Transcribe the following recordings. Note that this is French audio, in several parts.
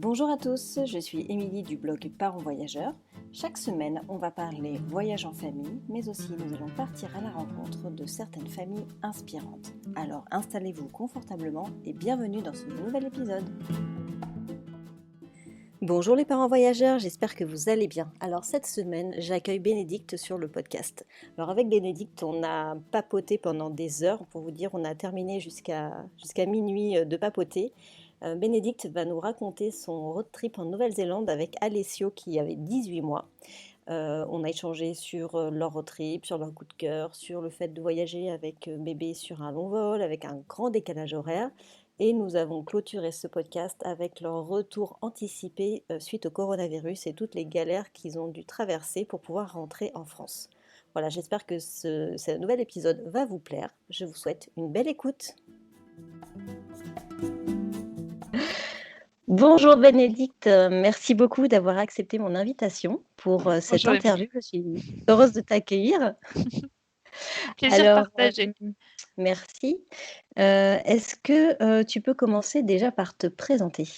Bonjour à tous, je suis Émilie du blog Parents Voyageurs. Chaque semaine, on va parler voyage en famille, mais aussi nous allons partir à la rencontre de certaines familles inspirantes. Alors installez-vous confortablement et bienvenue dans ce nouvel épisode. Bonjour les parents voyageurs, j'espère que vous allez bien. Alors cette semaine, j'accueille Bénédicte sur le podcast. Alors avec Bénédicte, on a papoté pendant des heures, pour vous dire, on a terminé jusqu'à minuit de papoter. Bénédicte va nous raconter son road trip en Nouvelle-Zélande avec Alessio qui avait 18 mois. On a échangé sur leur road trip, sur leur coup de cœur, sur le fait de voyager avec bébé sur un long vol, avec un grand décalage horaire. Et nous avons clôturé ce podcast avec leur retour anticipé suite au coronavirus et toutes les galères qu'ils ont dû traverser pour pouvoir rentrer en France. Voilà, j'espère que ce nouvel épisode va vous plaire. Je vous souhaite une belle écoute. Bonjour Bénédicte, merci beaucoup d'avoir accepté mon invitation pour cette Bonjour interview. Émilie. Je suis heureuse de t'accueillir. Plaisir Alors, partagé. merci. Est-ce que tu peux commencer déjà par te présenter?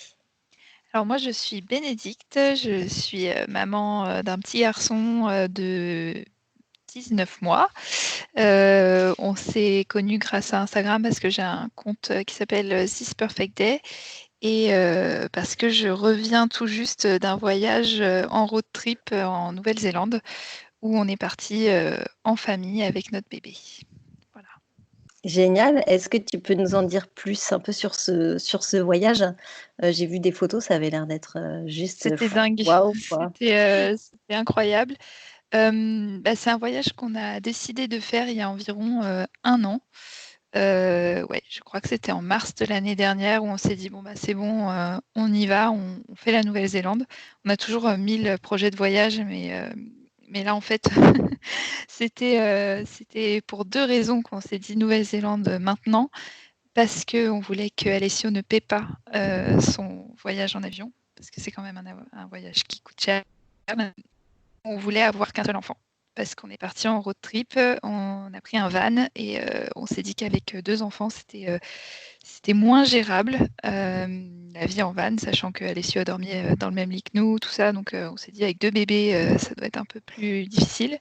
Alors moi, je suis Bénédicte, je suis maman d'un petit garçon de 19 mois. On s'est connus grâce à Instagram parce que j'ai un compte qui s'appelle This Perfect Day et parce que je reviens tout juste d'un voyage en road trip en Nouvelle-Zélande où on est parti en famille avec notre bébé. Voilà. Génial. Est-ce que tu peux nous en dire plus un peu sur ce voyage? J'ai vu des photos, ça avait l'air d'être juste C'était dingue, waouh, quoi. c'était incroyable. C'est un voyage qu'on a décidé de faire il y a environ 1 an. Ouais, je crois que c'était en mars de l'année dernière où on s'est dit: «Bon, c'est bon, on y va, on fait la Nouvelle-Zélande». On a toujours 1000 projets de voyage, mais là, en fait, c'était pour 2 raisons qu'on s'est dit Nouvelle-Zélande maintenant. Parce qu'on voulait qu'Alessio ne paie pas son voyage en avion, parce que c'est quand même un voyage qui coûte cher. On voulait avoir qu'un seul enfant, parce qu'on est parti en road trip, on a pris un van et on s'est dit qu'avec 2 enfants, c'était moins gérable, la vie en van, sachant qu'Alessio a dormi dans le même lit que nous, tout ça. Donc on s'est dit avec 2 bébés, ça doit être un peu plus difficile.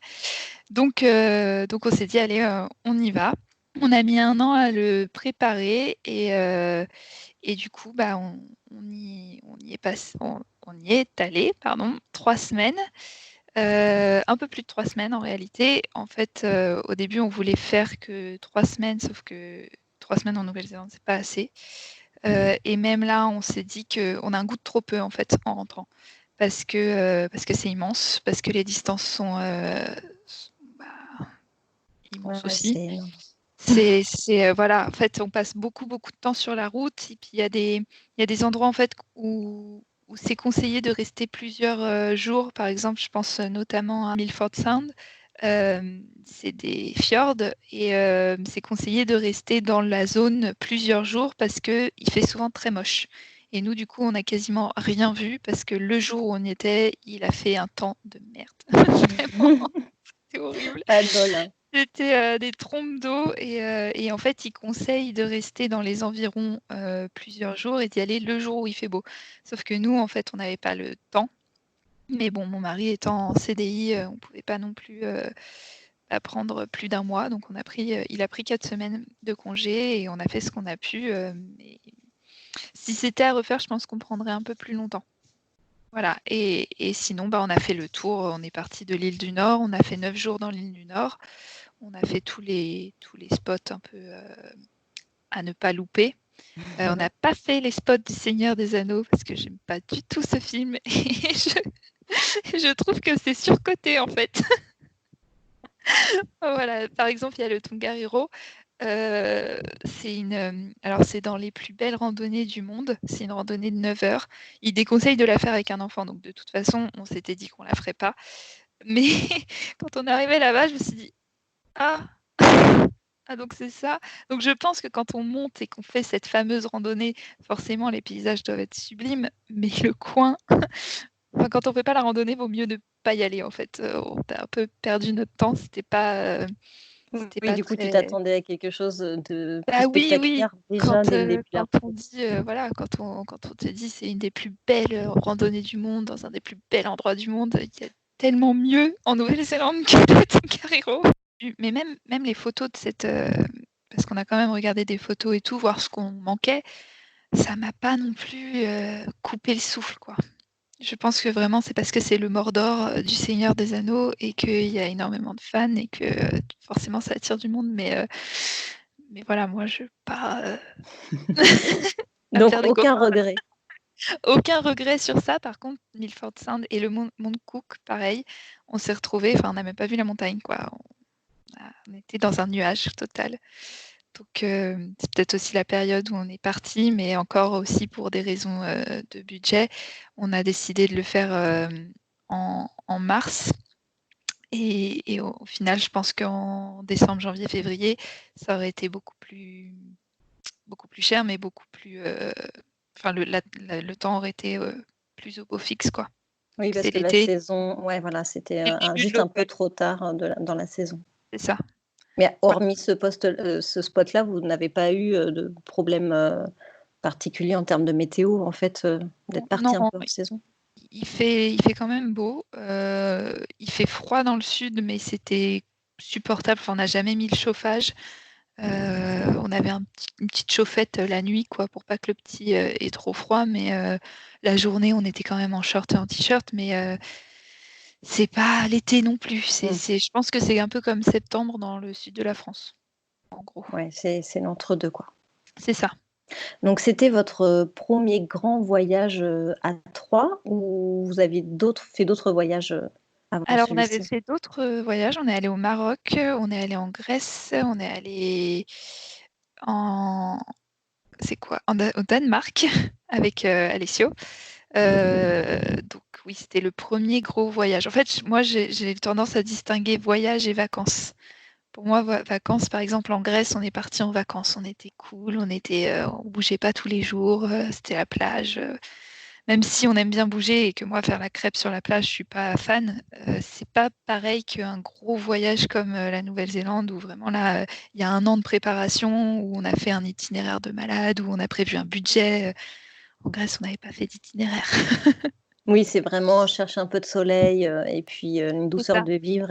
Donc on s'est dit: «Allez, on y va». On a mis 1 an à le préparer et du coup, on y est allé, pardon, 3 semaines. Un peu plus de 3 semaines en réalité. En fait, au début, on voulait faire que 3 semaines, sauf que 3 semaines en Nouvelle-Zélande, c'est pas assez. Et même là, on s'est dit qu'on a un goût de trop peu, en fait, en rentrant. Parce que c'est immense, parce que les distances sont, bah, immenses Ouais, aussi. c'est énorme. Voilà, en fait, on passe beaucoup, beaucoup de temps sur la route et puis il y a des endroits, en fait, où c'est conseillé de rester plusieurs, jours. Par exemple, je pense, notamment à Milford Sound. C'est des fjords et c'est conseillé de rester dans la zone plusieurs jours parce qu'il fait souvent très moche et nous, du coup, on n'a quasiment rien vu parce que le jour où on y était, il a fait un temps de merde. Vraiment, c'est horrible. Pas de bol, hein. C'était, des trompes d'eau et en fait, ils conseillent de rester dans les environs, plusieurs jours et d'y aller le jour où il fait beau. Sauf que nous, en fait, on n'avait pas le temps. Mais bon, mon mari étant en CDI, on pouvait pas non plus, prendre plus d'1 mois. Donc il a pris 4 semaines de congé et on a fait ce qu'on a pu, mais si c'était à refaire, je pense qu'on prendrait un peu plus longtemps. Voilà et sinon, on a fait le tour, on est parti de l'île du Nord, on a fait 9 jours dans l'île du Nord. On a fait tous les spots un peu, à ne pas louper. On n'a pas fait les spots du Seigneur des Anneaux parce que j'aime pas du tout ce film et je trouve que c'est surcoté, en fait. Voilà, par exemple, il y a le Tongariro, alors c'est dans les plus belles randonnées du monde, c'est une randonnée de 9 heures. Ils déconseillent de la faire avec un enfant, donc de toute façon, on s'était dit qu'on la ferait pas. Mais quand on est arrivé là-bas, je me suis dit: «Ah! Ah donc c'est ça». Donc je pense que quand on monte et qu'on fait cette fameuse randonnée, forcément les paysages doivent être sublimes, mais le coin, enfin quand on fait pas la randonnée, vaut mieux ne pas y aller en fait. On a un peu perdu notre temps, c'était pas, C'était Oui, pas du coup, tu très. t'attendais à quelque chose de plus Bah oui, oui, spectaculaire déjà dès le début de la quand on dit, voilà, quand on te dit: «C'est une des plus belles, randonnées du monde, dans un des plus bels endroits du monde», il y a tellement mieux en Nouvelle-Zélande que le Tongariro. Mais même les photos de cette, parce qu'on a quand même regardé des photos et tout, voir ce qu'on manquait, ça m'a pas non plus, coupé le souffle, quoi. Je pense que vraiment c'est parce que c'est le Mordor, du Seigneur des Anneaux et qu'il y a énormément de fans et que, forcément ça attire du monde, mais voilà, moi je pas, à Donc faire des aucun copains. regret. Aucun regret sur ça. Par contre, Milford Sound et le Mount Cook, pareil, on s'est retrouvés, enfin, on n'a même pas vu la montagne, quoi. On était dans un nuage total. Donc, c'est peut-être aussi la période où on est parti, mais encore aussi pour des raisons de budget, on a décidé de le faire en mars. Et au final, je pense qu'en décembre, janvier, février, ça aurait été beaucoup plus cher, mais beaucoup plus. Enfin, le temps aurait été plus au beau fixe, quoi. Oui, parce C'est que la l'été, saison ouais, voilà, c'était, c'est le début de juste un peu l'automne, trop tard, dans la saison. c'est ça. Mais Voilà. hormis ce spot-là, vous n'avez pas eu, de problème, particulier en termes de météo, en fait, vous êtes Non, partis un peu hors saison? il fait quand même beau. Il fait froid dans le sud, mais c'était supportable. Enfin, on n'a jamais mis le chauffage. On avait une petite chauffette la nuit, quoi, pour pas que le petit ait trop froid. Mais la journée, on était quand même en short et en t-shirt. Mais c'est pas l'été non plus. Mmh. Je pense que c'est un peu comme septembre dans le sud de la France, en gros. Ouais, c'est l'entre-deux, quoi. C'est ça. Donc c'était votre, 1er grand voyage, à 3 ou vous aviez fait d'autres voyages, avant Alors, on avait celui-ci? fait d'autres voyages. On est allé au Maroc, on est allé en Grèce, on est allé en c'est quoi? Au Danemark avec, Alessio. Donc oui, c'était le premier gros voyage. En fait, moi, j'ai tendance à distinguer voyage et vacances. Pour moi, vacances, par exemple, en Grèce, on est parti en vacances. On était cool, on bougeait pas tous les jours, c'était la plage. Même si on aime bien bouger et que moi, faire la crêpe sur la plage, je suis pas fan, c'est pas pareil qu'un gros voyage comme la Nouvelle-Zélande où vraiment là, il y a un an de préparation, où on a fait un itinéraire de malade, où on a prévu un budget. En Grèce, on n'avait pas fait d'itinéraire. Oui, c'est vraiment chercher un peu de soleil, et puis, une C'est douceur ça. de vivre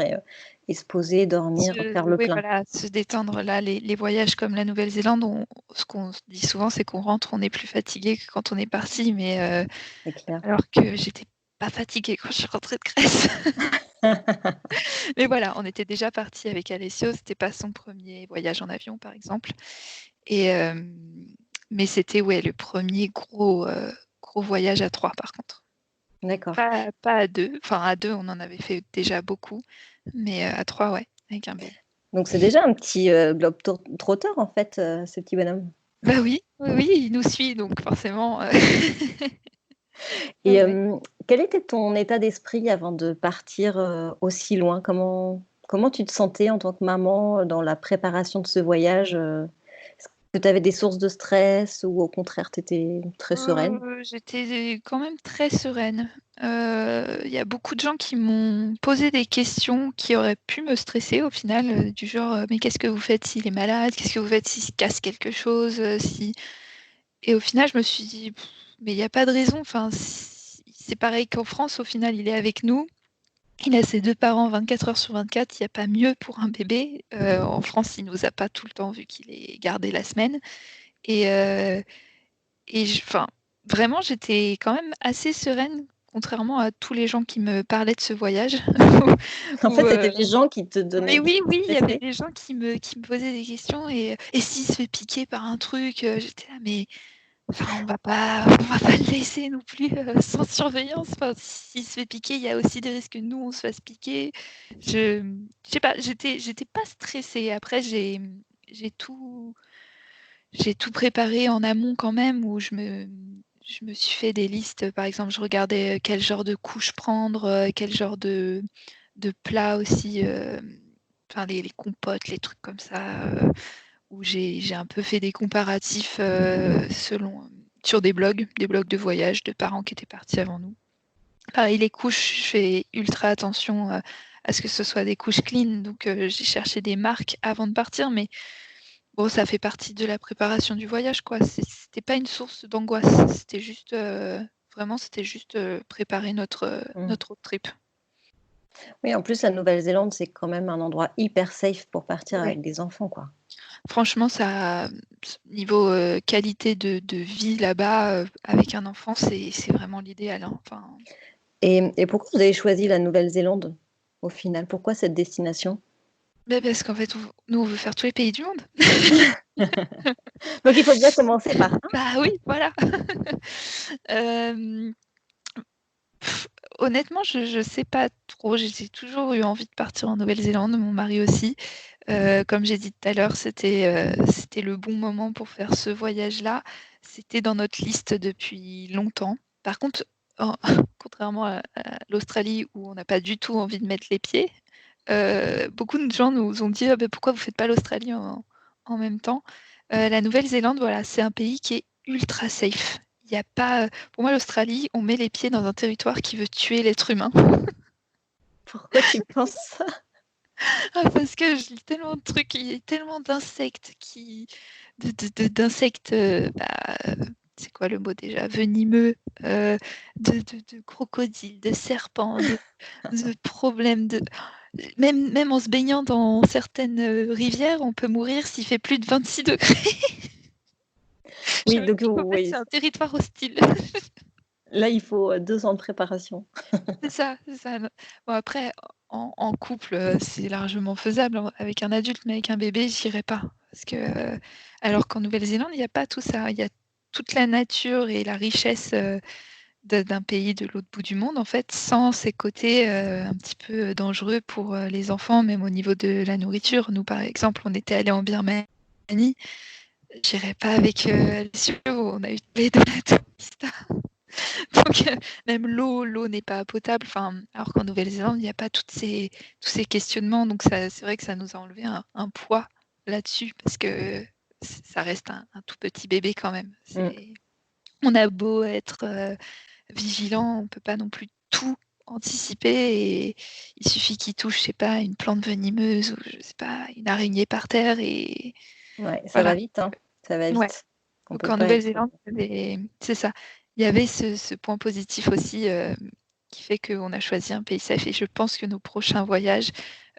et se poser, dormir, faire le Oui, plein. voilà, se détendre. Là, les voyages comme la Nouvelle-Zélande, ce qu'on se dit souvent, c'est qu'on rentre, on est plus fatigué que quand on est parti, mais C'est clair. alors que j'étais pas fatiguée quand je suis rentrée de Grèce. Mais voilà, on était déjà parti avec Alessio, c'était pas son premier voyage en avion, par exemple. Et mais c'était, ouais, le premier gros voyage à 3, par contre. D'accord. Pas à 2. Enfin, à 2, on en avait fait déjà beaucoup, mais à 3, ouais, avec un bébé. Donc c'est déjà un petit, trotteur en fait, ce petit bonhomme. Bah oui, oui, oui, il nous suit, donc forcément, Et ouais, ouais. quel était ton état d'esprit avant de partir, aussi loin? Comment tu te sentais en tant que maman, dans la préparation de ce voyage, Est-ce que tu avais des sources de stress ou au contraire tu étais très sereine? J'étais quand même très sereine. Il y a beaucoup de gens qui m'ont posé des questions qui auraient pu me stresser au final, du genre, «Mais qu'est-ce que vous faites s'il est malade? Qu'est-ce que vous faites s'il se casse quelque chose, si?» Et au final, je me suis dit: «Mais il y a pas de raison, enfin, c'est pareil qu'en France, au final, il est avec nous, il a ses 2 parents 24 heures sur 24, il y a pas mieux pour un bébé». En France, il nous a pas tout le temps vu qu'il est gardé la semaine et heu enfin, vraiment, j'étais quand même assez sereine, contrairement à tous les gens qui me parlaient de ce voyage. En Où, fait, c'était les gens qui te mais donnaient qui oui, te oui, il y avait stressaient? des gens qui me posaient des questions et s'il se fait piquer par un truc? J'étais là: «Mais enfin, on va pas le laisser non plus, sans surveillance. Enfin, s'il se fait piquer, il y a aussi des risques que nous, on se fasse piquer». Je sais pas, j'étais pas stressée. Après, j'ai tout j'ai tout préparé en amont quand même, où je me suis fait des listes. Par exemple, je regardais, quel genre de couche prendre, quel genre de plat aussi, enfin les compotes, les trucs comme ça, où j'ai un peu fait des comparatifs, selon, sur des blogs de voyage de parents qui étaient partis avant nous. Pareil, les couches, je fais ultra attention, à ce que ce soit des couches clean. Donc, j'ai cherché des marques avant de partir, mais bon, ça fait partie de la préparation du voyage, quoi. C'était pas une source d'angoisse. C'était juste, vraiment, c'était juste, préparer Mmh. notre road trip. Oui, en plus, la Nouvelle-Zélande, c'est quand même un endroit hyper safe pour partir Ouais. avec des enfants, quoi. Franchement, ça niveau, qualité de vie là-bas, avec un enfant, c'est vraiment l'idéal, hein. Enfin, Et pourquoi vous avez choisi la Nouvelle-Zélande, au final? Pourquoi cette destination? bah, parce qu'en fait, nous, on veut faire tous les pays du monde. Donc il faut bien commencer par un. Bah oui, voilà. Hem, honnêtement, je sais pas trop. J'ai toujours eu envie de partir en Nouvelle-Zélande, mon mari aussi. Comme j'ai dit tout à l'heure, c'était le bon moment pour faire ce voyage-là. C'était dans notre liste depuis longtemps. Par contre, en contrairement à l'Australie où on n'a pas du tout envie de mettre les pieds, beaucoup de gens nous ont dit: «Ah beh, pourquoi vous faites pas l'Australie en même temps?» La Nouvelle-Zélande, voilà, c'est un pays qui est ultra safe. Il y a pas, pour moi, l'Australie, on met les pieds dans un territoire qui veut tuer l'être humain. Pourquoi tu penses ça? Ah, parce que je lis tellement de trucs, il y a tellement d'insectes d'insectes, c'est quoi le mot déjà? Venimeux, de crocodiles, de serpents, de problèmes de même en se baignant dans certaines, rivières, on peut mourir s'il fait plus de 26 degrés. Je Oui, me donc dis qu'en fait, oui, c'est un territoire hostile. là, il faut, 2 ans de préparation. C'est ça, c'est ça. Bon après, en couple, c'est largement faisable, hein, avec un adulte, mais avec un bébé, j'irai pas. Parce que, alors qu'en Nouvelle-Zélande, il y a pas tout ça. Il y a toute la nature et la richesse, d'un pays de l'autre bout du monde, en fait, sans ces côtés, un petit peu dangereux pour, les enfants, même au niveau de la nourriture. Nous, par exemple, on était allés en Birmanie, j'irai pas avec, Alessio, on a eu tous les 2 la tourista. Donc même l'eau n'est pas potable, enfin, alors qu'en Nouvelle-Zélande, il y a pas tous ces questionnements, donc ça c'est vrai que ça nous a enlevé un poids là-dessus parce que ça reste un tout petit bébé quand même. Mmh. On a beau être, vigilant, on peut pas non plus tout anticiper et il suffit qu'il touche, je sais pas, une plante venimeuse ou je sais pas, une araignée par terre et Ouais, ça va voilà. vite, hein, ça va Ouais. vite. On Donc peut en pas être Nouvelle-Zélande, c'est ça. Il y avait ce point positif aussi, qui fait qu'on a choisi un pays safe et je pense que nos prochains voyages,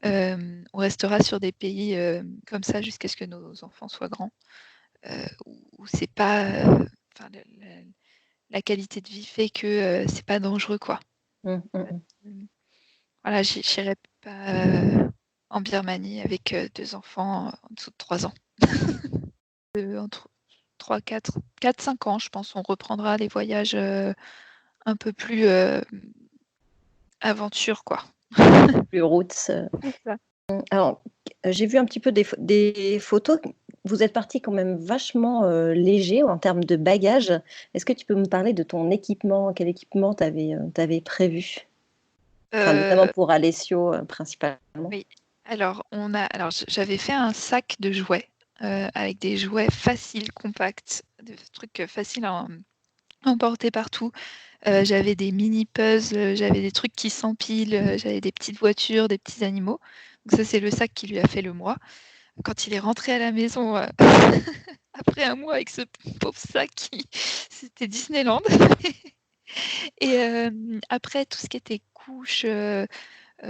on restera sur des pays, comme ça jusqu'à ce que nos enfants soient grands, où c'est pas, enfin la qualité de vie fait que, c'est pas dangereux, quoi. mmh, mmh mh. Mmh. Voilà, j'irai pas, en Birmanie avec, 2 enfants en dessous de 3 ans. Entre 3, 4, 5 ans, je pense, on reprendra les voyages, un peu plus, aventure, quoi. Plus roots, C'est ça. alors, j'ai vu un petit peu des photos. Vous êtes partis quand même vachement, léger en termes de bagages. Est-ce que tu peux me parler de ton équipement? Quel équipement tu avais prévu? Enfin, notamment Heu, pour Alessio, principalement. oui. Alors j'avais fait un sac de jouets, avec des jouets faciles, compacts, des trucs, faciles à emporter partout. J'avais des mini puzzles, j'avais des trucs qui s'empilent, j'avais des petites voitures, des petits animaux. Donc ça, c'est le sac qui lui a fait le mois. Quand il est rentré à la maison, après un mois avec ce pauvre sac qui c'était Disneyland. Et après tout ce qui était couches,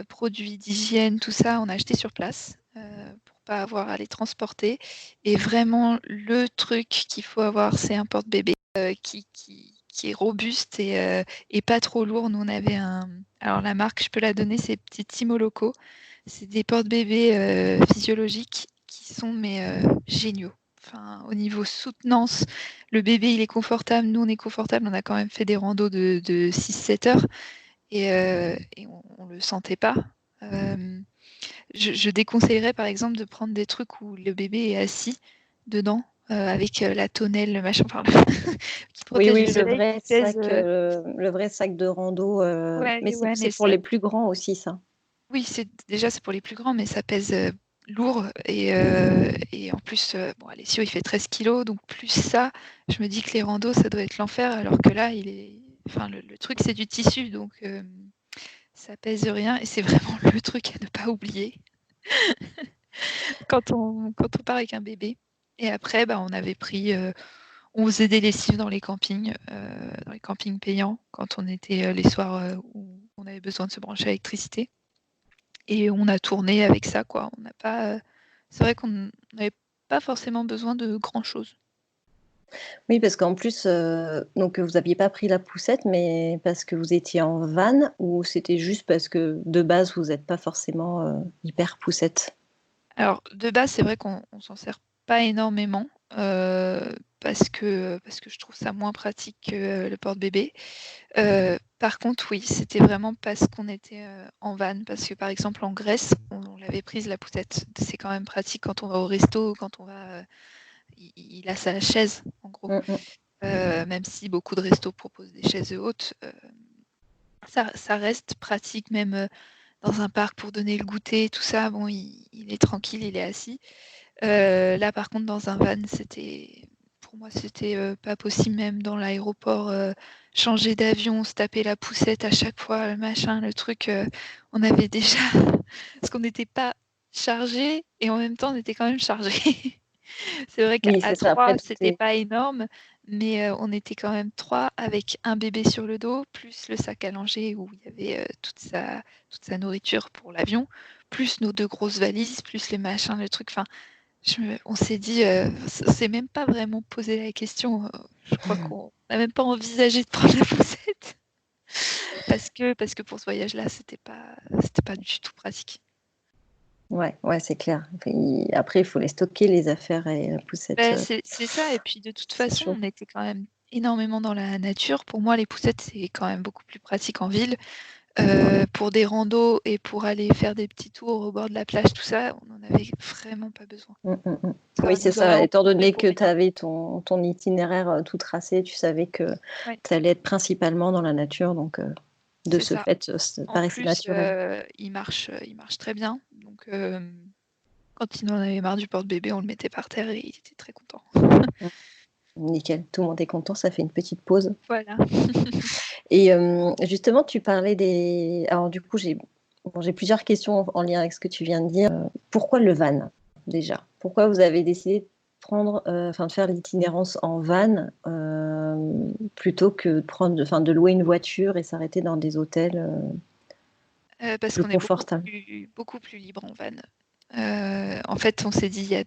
produits d'hygiène, tout ça, on a acheté sur place, pour pas avoir à les transporter et vraiment le truc qu'il faut avoir, c'est un porte-bébé, qui est robuste et pas trop lourd. Nous, on avait alors la marque, je peux la donner, c'est Petit Timo Loco. C'est des porte-bébés, physiologiques qui sont mais géniaux. Enfin, au niveau soutenance, le bébé, il est confortable, nous, on est confortable. On a quand même fait des randos de 6-7 heures et on le sentait pas. Hem, je déconseillerais, par exemple, de prendre des trucs où le bébé est assis dedans, avec, la tonnelle, le machin, enfin, qui Oui, protège oui, du soleil, qui pèse, le vrai sac de rando, mais ouais, ouais, mais c'est pour ça les plus grands aussi ça? oui, c'est pour les plus grands, mais ça pèse, lourd et en plus, bon, Alessio, il fait 13 kilogrammes, donc plus ça, je me dis que les randos, ça doit être l'enfer, alors que là, il est enfin, le truc, c'est du tissu, donc ça pèse rien et c'est vraiment le truc à ne pas oublier quand on part avec un bébé. Et après, on avait pris, on faisait des lessives dans les campings payants, quand on était les soirs où on avait besoin de se brancher à l'électricité. Et on a tourné avec ça, quoi. On n'a pas, c'est vrai qu'on n'avait pas forcément besoin de grand-chose. Oui, parce qu'en plus, donc vous n'aviez pas pris la poussette, mais parce que vous étiez en van ou c'était juste parce que de base, vous n'êtes pas forcément hyper poussette? Alors, de base, c'est vrai qu'on s'en sert pas énormément parce que je trouve ça moins pratique que le porte-bébé. Par contre, oui, c'était vraiment parce qu'on était en van. Parce que par exemple, en Grèce, on l'avait prise la poussette. C'est quand même pratique quand on va au resto, quand on va. Il a sa chaise, en gros. Mm, mm. Même si beaucoup de restos proposent des chaises hautes, ça reste pratique, même dans un parc pour donner le goûter, tout ça. Bon, il est tranquille, il est assis. Là, par contre, dans un van, pour moi, c'était pas possible, même dans l'aéroport, changer d'avion, se taper la poussette à chaque fois, le machin, le truc. On avait déjà, parce qu'on n'était pas chargé et en même temps, on était quand même chargé. C'est vrai qu'à Oui, c'est ça. Après, 3, tout c'était est. pas énorme, mais on était quand même 3 avec un bébé sur le dos, plus le sac à langer où il y avait toute sa nourriture pour l'avion, plus nos 2 grosses valises, plus les machins, le truc. Enfin, on s'est dit, on s'est même pas vraiment posé la question. Je crois qu'on n'a même pas envisagé de prendre la poussette parce que pour ce voyage-là, c'était pas du tout pratique. Ouais, ouais, c'est clair. Après, il faut les stocker, les affaires et la poussette. C'est ça et puis de toute C'est façon, chaud. on était quand même énormément dans la nature. Pour moi, les poussettes, c'est quand même beaucoup plus pratique en ville. Pour des randos et pour aller faire des petits tours au bord de la plage, tout ça, on n'en avait vraiment pas besoin. Mm, mm, mm. Ça Oui, c'est nous aurait ça. Étant encombré donné pour que tu rien. avais ton itinéraire tout tracé, tu savais que Ouais, tu allais être principalement dans la nature. Donc, de c'est ce ça. fait, ça En paraissait plus, naturel. il marche très bien. Donc, quand il en avait marre du porte-bébé, on le mettait par terre et il était très content. Mm. Nickel. Tout le monde est content. Ça fait une petite pause. Voilà. Et justement, tu parlais des. Alors, du coup, j'ai plusieurs questions en lien avec ce que tu viens de dire. Pourquoi le van, déjà? Pourquoi vous avez décidé de de faire l'itinérance en van plutôt que de louer une voiture et s'arrêter dans des hôtels Parce plus qu'on est beaucoup confortables? plus, beaucoup plus libre en van. En fait, on s'est dit, il y a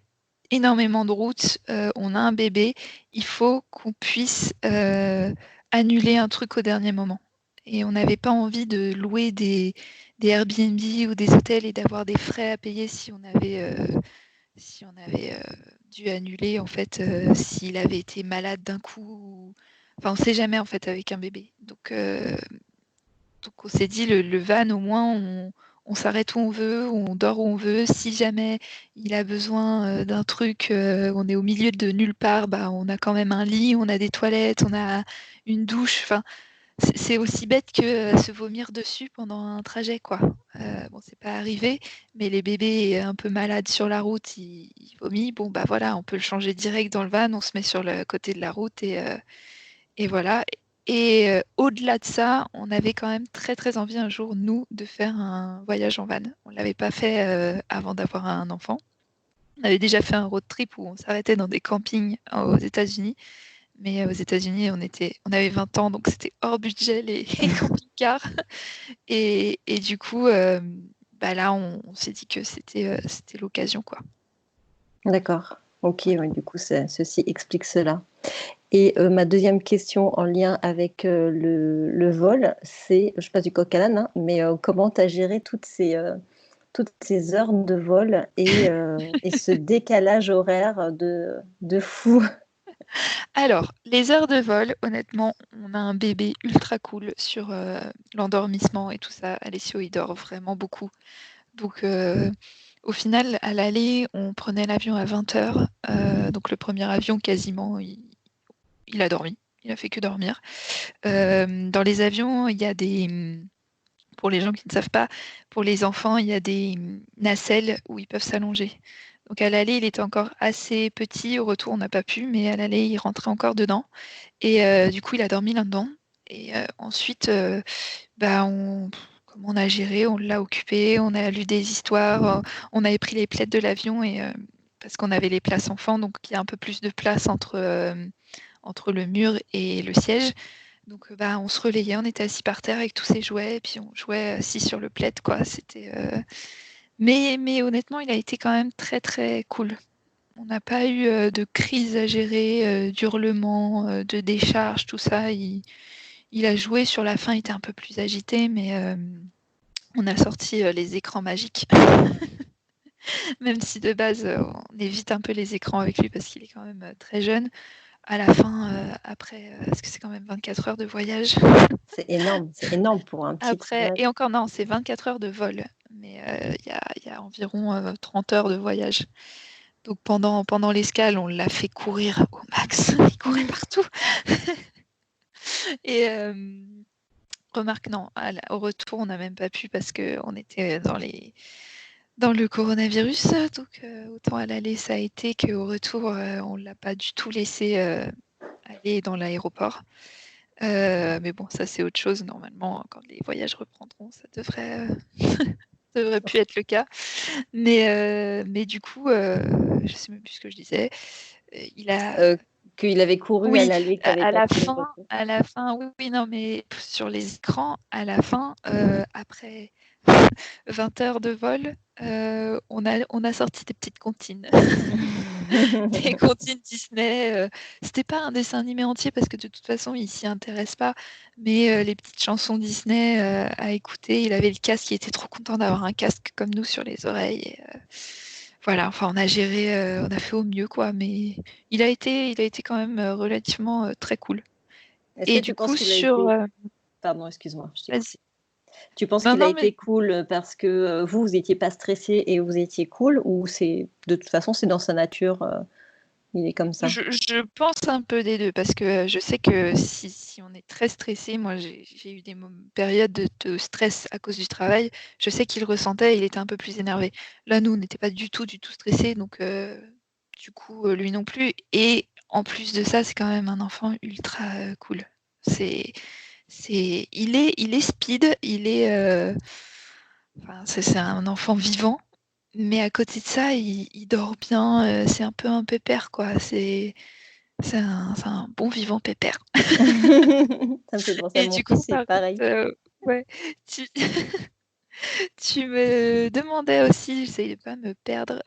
énormément de routes, on a un bébé, il faut qu'on puisse annuler un truc au dernier moment. Et on n'avait pas envie de louer des Airbnb ou des hôtels et d'avoir des frais à payer si on avait dû annuler, en fait, s'il avait été malade d'un coup. Enfin, on ne sait jamais, en fait, avec un bébé. Donc on s'est dit, le van, au moins, on s'arrête où on veut, on dort où on veut. Si jamais il a besoin d'un truc, on est au milieu de nulle part, on a quand même un lit, on a des toilettes, on a une douche. Enfin, c'est aussi bête que se vomir dessus pendant un trajet, quoi. Bon, c'est pas arrivé, mais les bébés un peu malades sur la route, ils vomissent. Bon, voilà, on peut le changer direct dans le van, on se met sur le côté de la route et voilà. Et au-delà de ça, on avait quand même très très envie un jour, nous, de faire un voyage en van. On ne l'avait pas fait avant d'avoir un enfant. On avait déjà fait un road trip où on s'arrêtait dans des campings aux États-Unis. Mais aux États-Unis, on avait 20 ans, donc c'était hors budget les camping-cars. Et du coup, là, on s'est dit que c'était l'occasion, quoi. D'accord. Ok, Voilà. ouais, du coup, ceci explique cela. Et ma deuxième question en lien avec le vol, c'est, je passe du coq à l'âne, hein, mais comment tu as géré toutes ces heures de vol et ce décalage horaire de fou? Alors, les heures de vol, honnêtement, on a un bébé ultra cool sur l'endormissement et tout ça. Alessio, il dort vraiment beaucoup. Donc, au final, à l'aller, on prenait l'avion à 20h. Donc, le premier avion, quasiment, il a dormi. Il a fait que dormir. Dans les avions, il y a pour les gens qui ne savent pas, pour les enfants, il y a des nacelles où ils peuvent s'allonger. Donc à l'aller, il était encore assez petit. Au retour, on n'a pas pu, mais à l'aller, il rentrait encore dedans. Et du coup, il a dormi là-dedans. Et ensuite, comment on a géré, on l'a occupé, on a lu des histoires, on avait pris les plaids de l'avion et parce qu'on avait les places enfants, donc il y a un peu plus de place entre le mur et le siège. Donc on se relayait, on était assis par terre avec tous ces jouets et puis on jouait assis sur le plaid, quoi. C'était mais honnêtement, il a été quand même très, très cool. On n'a pas eu de crise à gérer, d'hurlements, de décharges, tout ça. Il a joué sur la fin, il était un peu plus agité, mais on a sorti les écrans magiques. Même si de base, on évite un peu les écrans avec lui parce qu'il est quand même très jeune. À la fin, après, parce que c'est quand même 24 heures de voyage. C'est énorme pour un petit Après, personnage. et encore non, c'est 24 heures de vol, mais il y a environ 30 heures de voyage. Donc pendant l'escale, on l'a fait courir au max. Il courait partout. Et remarque, non, au retour, on n'a même pas pu parce qu'on était dans le coronavirus. Donc autant à l'aller, ça a été qu'au retour, on ne l'a pas du tout laissé aller dans l'aéroport. Mais bon, ça c'est autre chose. Normalement, quand les voyages reprendront, ça devrait plus être le cas. Mais du coup, je sais même plus ce que je disais. Il a Qu'il avait couru à Oui, l'aller, que tu n'avais pas pu le retour. à la fin, oui, oui, non, mais sur les écrans, à la fin, après 20 heures de vol, on a sorti des petites comptines. Des comptines Disney. C'était pas un dessin animé entier parce que de toute façon, il s'y intéresse pas, mais les petites chansons Disney à écouter. Il avait le casque, il était trop content d'avoir un casque comme nous sur les oreilles. Et, voilà, enfin, on a géré, on a fait au mieux, quoi, mais il a été quand même relativement très cool. Est-ce que Et tu du penses coup, qu'il a sur. été... Pardon, excuse-moi, je t'écoute. Vas-y. Tu penses Non, qu'il a non, mais été cool parce que vous n'étiez pas stressé et vous étiez cool, ou c'est de toute façon c'est dans sa nature, il est comme ça? je pense un peu des deux parce que je sais que si on est très stressé, moi j'ai eu des périodes de stress à cause du travail, je sais qu'il ressentait et il était un peu plus énervé. Là, nous, on n'était pas du tout stressés, donc du coup, lui non plus. Et en plus de ça, c'est quand même un enfant ultra cool. C'est, il est speed, enfin, c'est un enfant vivant, mais à côté de ça, il dort bien, c'est un peu un pépère, quoi. C'est un bon vivant pépère. Ça me fait penser à Et mon du coup, fils, c'est par contre, pareil. ouais, tu, tu me demandais aussi, j'essaye de pas me perdre,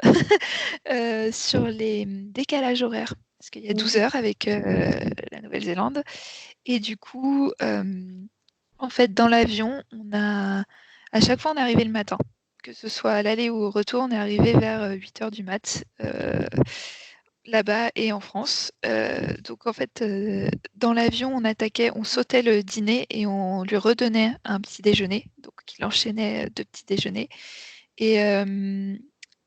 sur les décalages horaires. Parce qu'il y a 12 Mmh. heures avec la Nouvelle-Zélande. Et du coup, en fait, dans l'avion, à chaque fois, on est arrivé le matin. Que ce soit à l'aller ou au retour, on est arrivé vers 8 heures du mat. Là-bas et en France. Donc en fait, dans l'avion, on sautait le dîner et on lui redonnait un petit déjeuner. Donc il enchaînait deux petits déjeuners. Et, euh,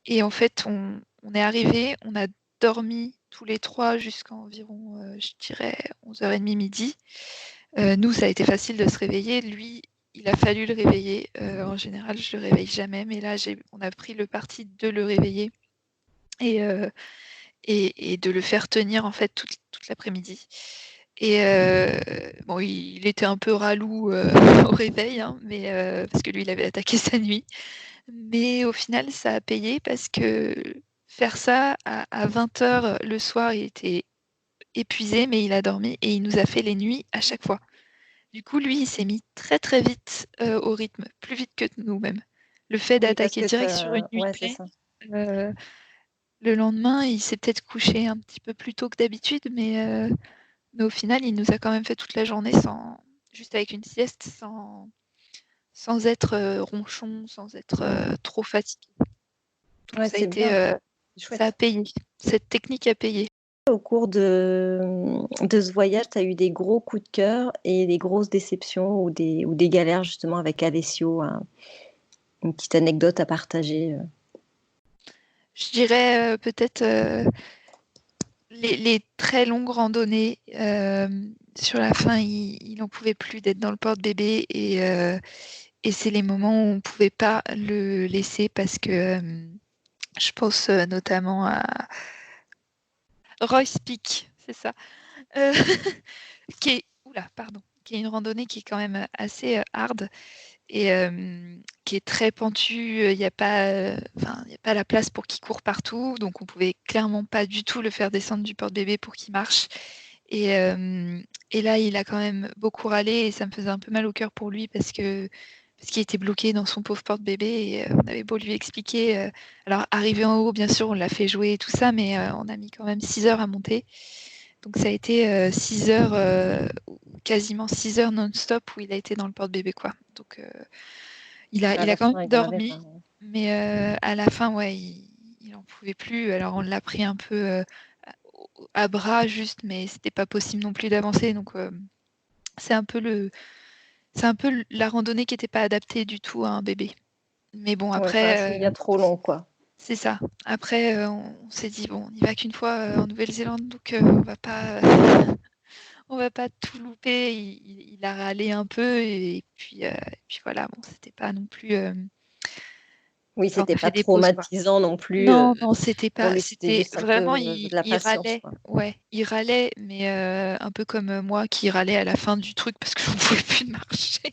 et en fait, on est arrivé, on a dormi tous les trois jusqu'à environ, je dirais, 11h30 midi. Nous, ça a été facile de se réveiller. Lui, il a fallu le réveiller. En général, je le réveille jamais, mais là, on a pris le parti de le réveiller. Et, et de le faire tenir en fait toute l'après-midi. Et bon, il était un peu ralou au réveil, hein, mais parce que lui, il avait attaqué sa nuit. Mais au final, ça a payé parce que faire ça à 20 heures le soir, il était épuisé, mais il a dormi et il nous a fait les nuits à chaque fois. Du coup, lui, il s'est mis très très vite au rythme, plus vite que nous-mêmes. Le fait Oui, parce d'attaquer que direct sur une nuit ouais, c'est pleine, ça. euh, le lendemain, il s'est peut-être couché un petit peu plus tôt que d'habitude, mais au final, il nous a quand même fait toute la journée juste avec une sieste, sans être ronchon, sans être trop fatigué. Donc Ouais, c'est bien, c'est ça a chouette. payé. Cette technique a payé. Au cours de ce voyage, tu as eu des gros coups de cœur et des grosses déceptions, ou des galères justement avec Alessio, une petite anecdote à partager? Je dirais peut-être les très longues randonnées. Sur la fin, il n'en pouvait plus d'être dans le porte-bébé et c'est les moments où on ne pouvait pas le laisser parce que je pense notamment à Royce Peak, c'est ça. Euh, oula, pardon, qui est une randonnée qui est quand même assez hard. et qui est très pentu. Il n'y a pas, enfin, il y a pas la place pour qu'il court partout, donc on pouvait clairement pas du tout le faire descendre du porte-bébé pour qu'il marche. Et, et là, il a quand même beaucoup râlé et ça me faisait un peu mal au cœur pour lui parce qu'il était bloqué dans son pauvre porte-bébé et on avait beau lui expliquer. Alors, arrivé en haut, bien sûr, on l'a fait jouer et tout ça, mais on a mis quand même 6 heures à monter. Donc, ça a été 6 heures, quasiment 6 heures non-stop où il a été dans le porte-bébé, quoi. Donc, il À a la quand fin, même il en avait dormi, pas. mais à la fin, ouais, il en pouvait plus. Alors, on l'a pris un peu à bras juste, mais c'était pas possible non plus d'avancer. Donc, c'est un peu la randonnée qui n'était pas adaptée du tout à un bébé. Mais bon, Ouais, ça reste après, méga trop long, quoi. c'est ça. Après, on s'est dit, bon, on n'y va qu'une fois en Nouvelle-Zélande, donc on va pas tout louper. Il a râlé un peu, et puis voilà, bon, c'était pas non plus. Oui, Enfin, on c'était a fait pas des pauses, quoi. traumatisant non plus, Non, non, c'était pour pas. lui, c'était C'était juste un vraiment, peu, de la il patience, râlait. quoi. Ouais, il râlait, mais un peu comme moi qui râlait à la fin du truc parce que j'en pouvais plus de marcher.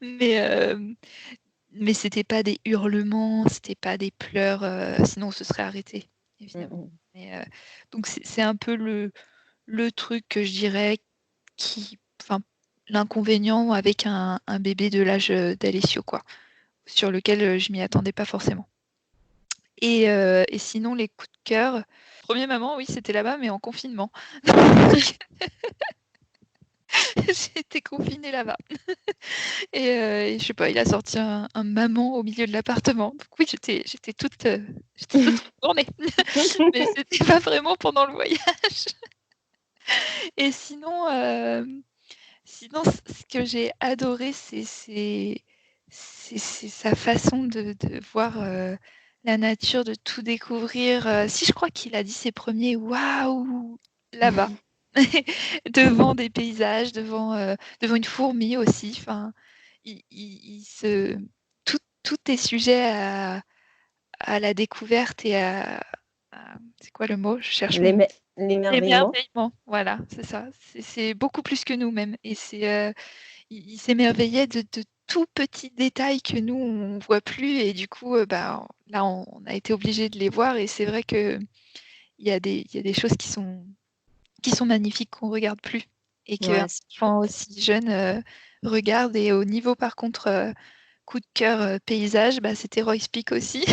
Mais, mais c'était pas des hurlements, c'était pas des pleurs, sinon on se serait arrêté, Mmh évidemment. mh. Mais, donc c'est un peu le truc que je dirais enfin, l'inconvénient avec un bébé de l'âge d'Alessio, quoi, sur lequel je m'y attendais pas forcément. Et sinon, les coups de cœur, premier maman, oui, c'était là-bas, mais en confinement. J'ai été confinée là-bas. Et je sais pas, il a sorti un maman au milieu de l'appartement. Donc oui, j'étais toute retournée. Mais c'était pas vraiment pendant le voyage. Et sinon, ce que j'ai adoré, c'est sa façon de voir la nature, de tout découvrir. Si je crois qu'il a dit ses premiers waouh là-bas, devant des paysages, devant une fourmi aussi. Enfin, il se tout est sujet à la découverte et c'est quoi le mot? Je cherche mon mot. L'émerveillement. L'émerveillement, voilà, c'est ça. C'est beaucoup plus que nous même et il s'émerveillait de tout petits détails que nous, on voit plus et du coup, bah, là, on a été obligés de les voir et c'est vrai qu'il y a des choses qui sont magnifiques qu'on regarde plus et qu'un Ouais, c'est enfant chouette. aussi jeune, regarde. Et au niveau par contre, coup de cœur, paysage, bah, c'était Roy's Peak aussi.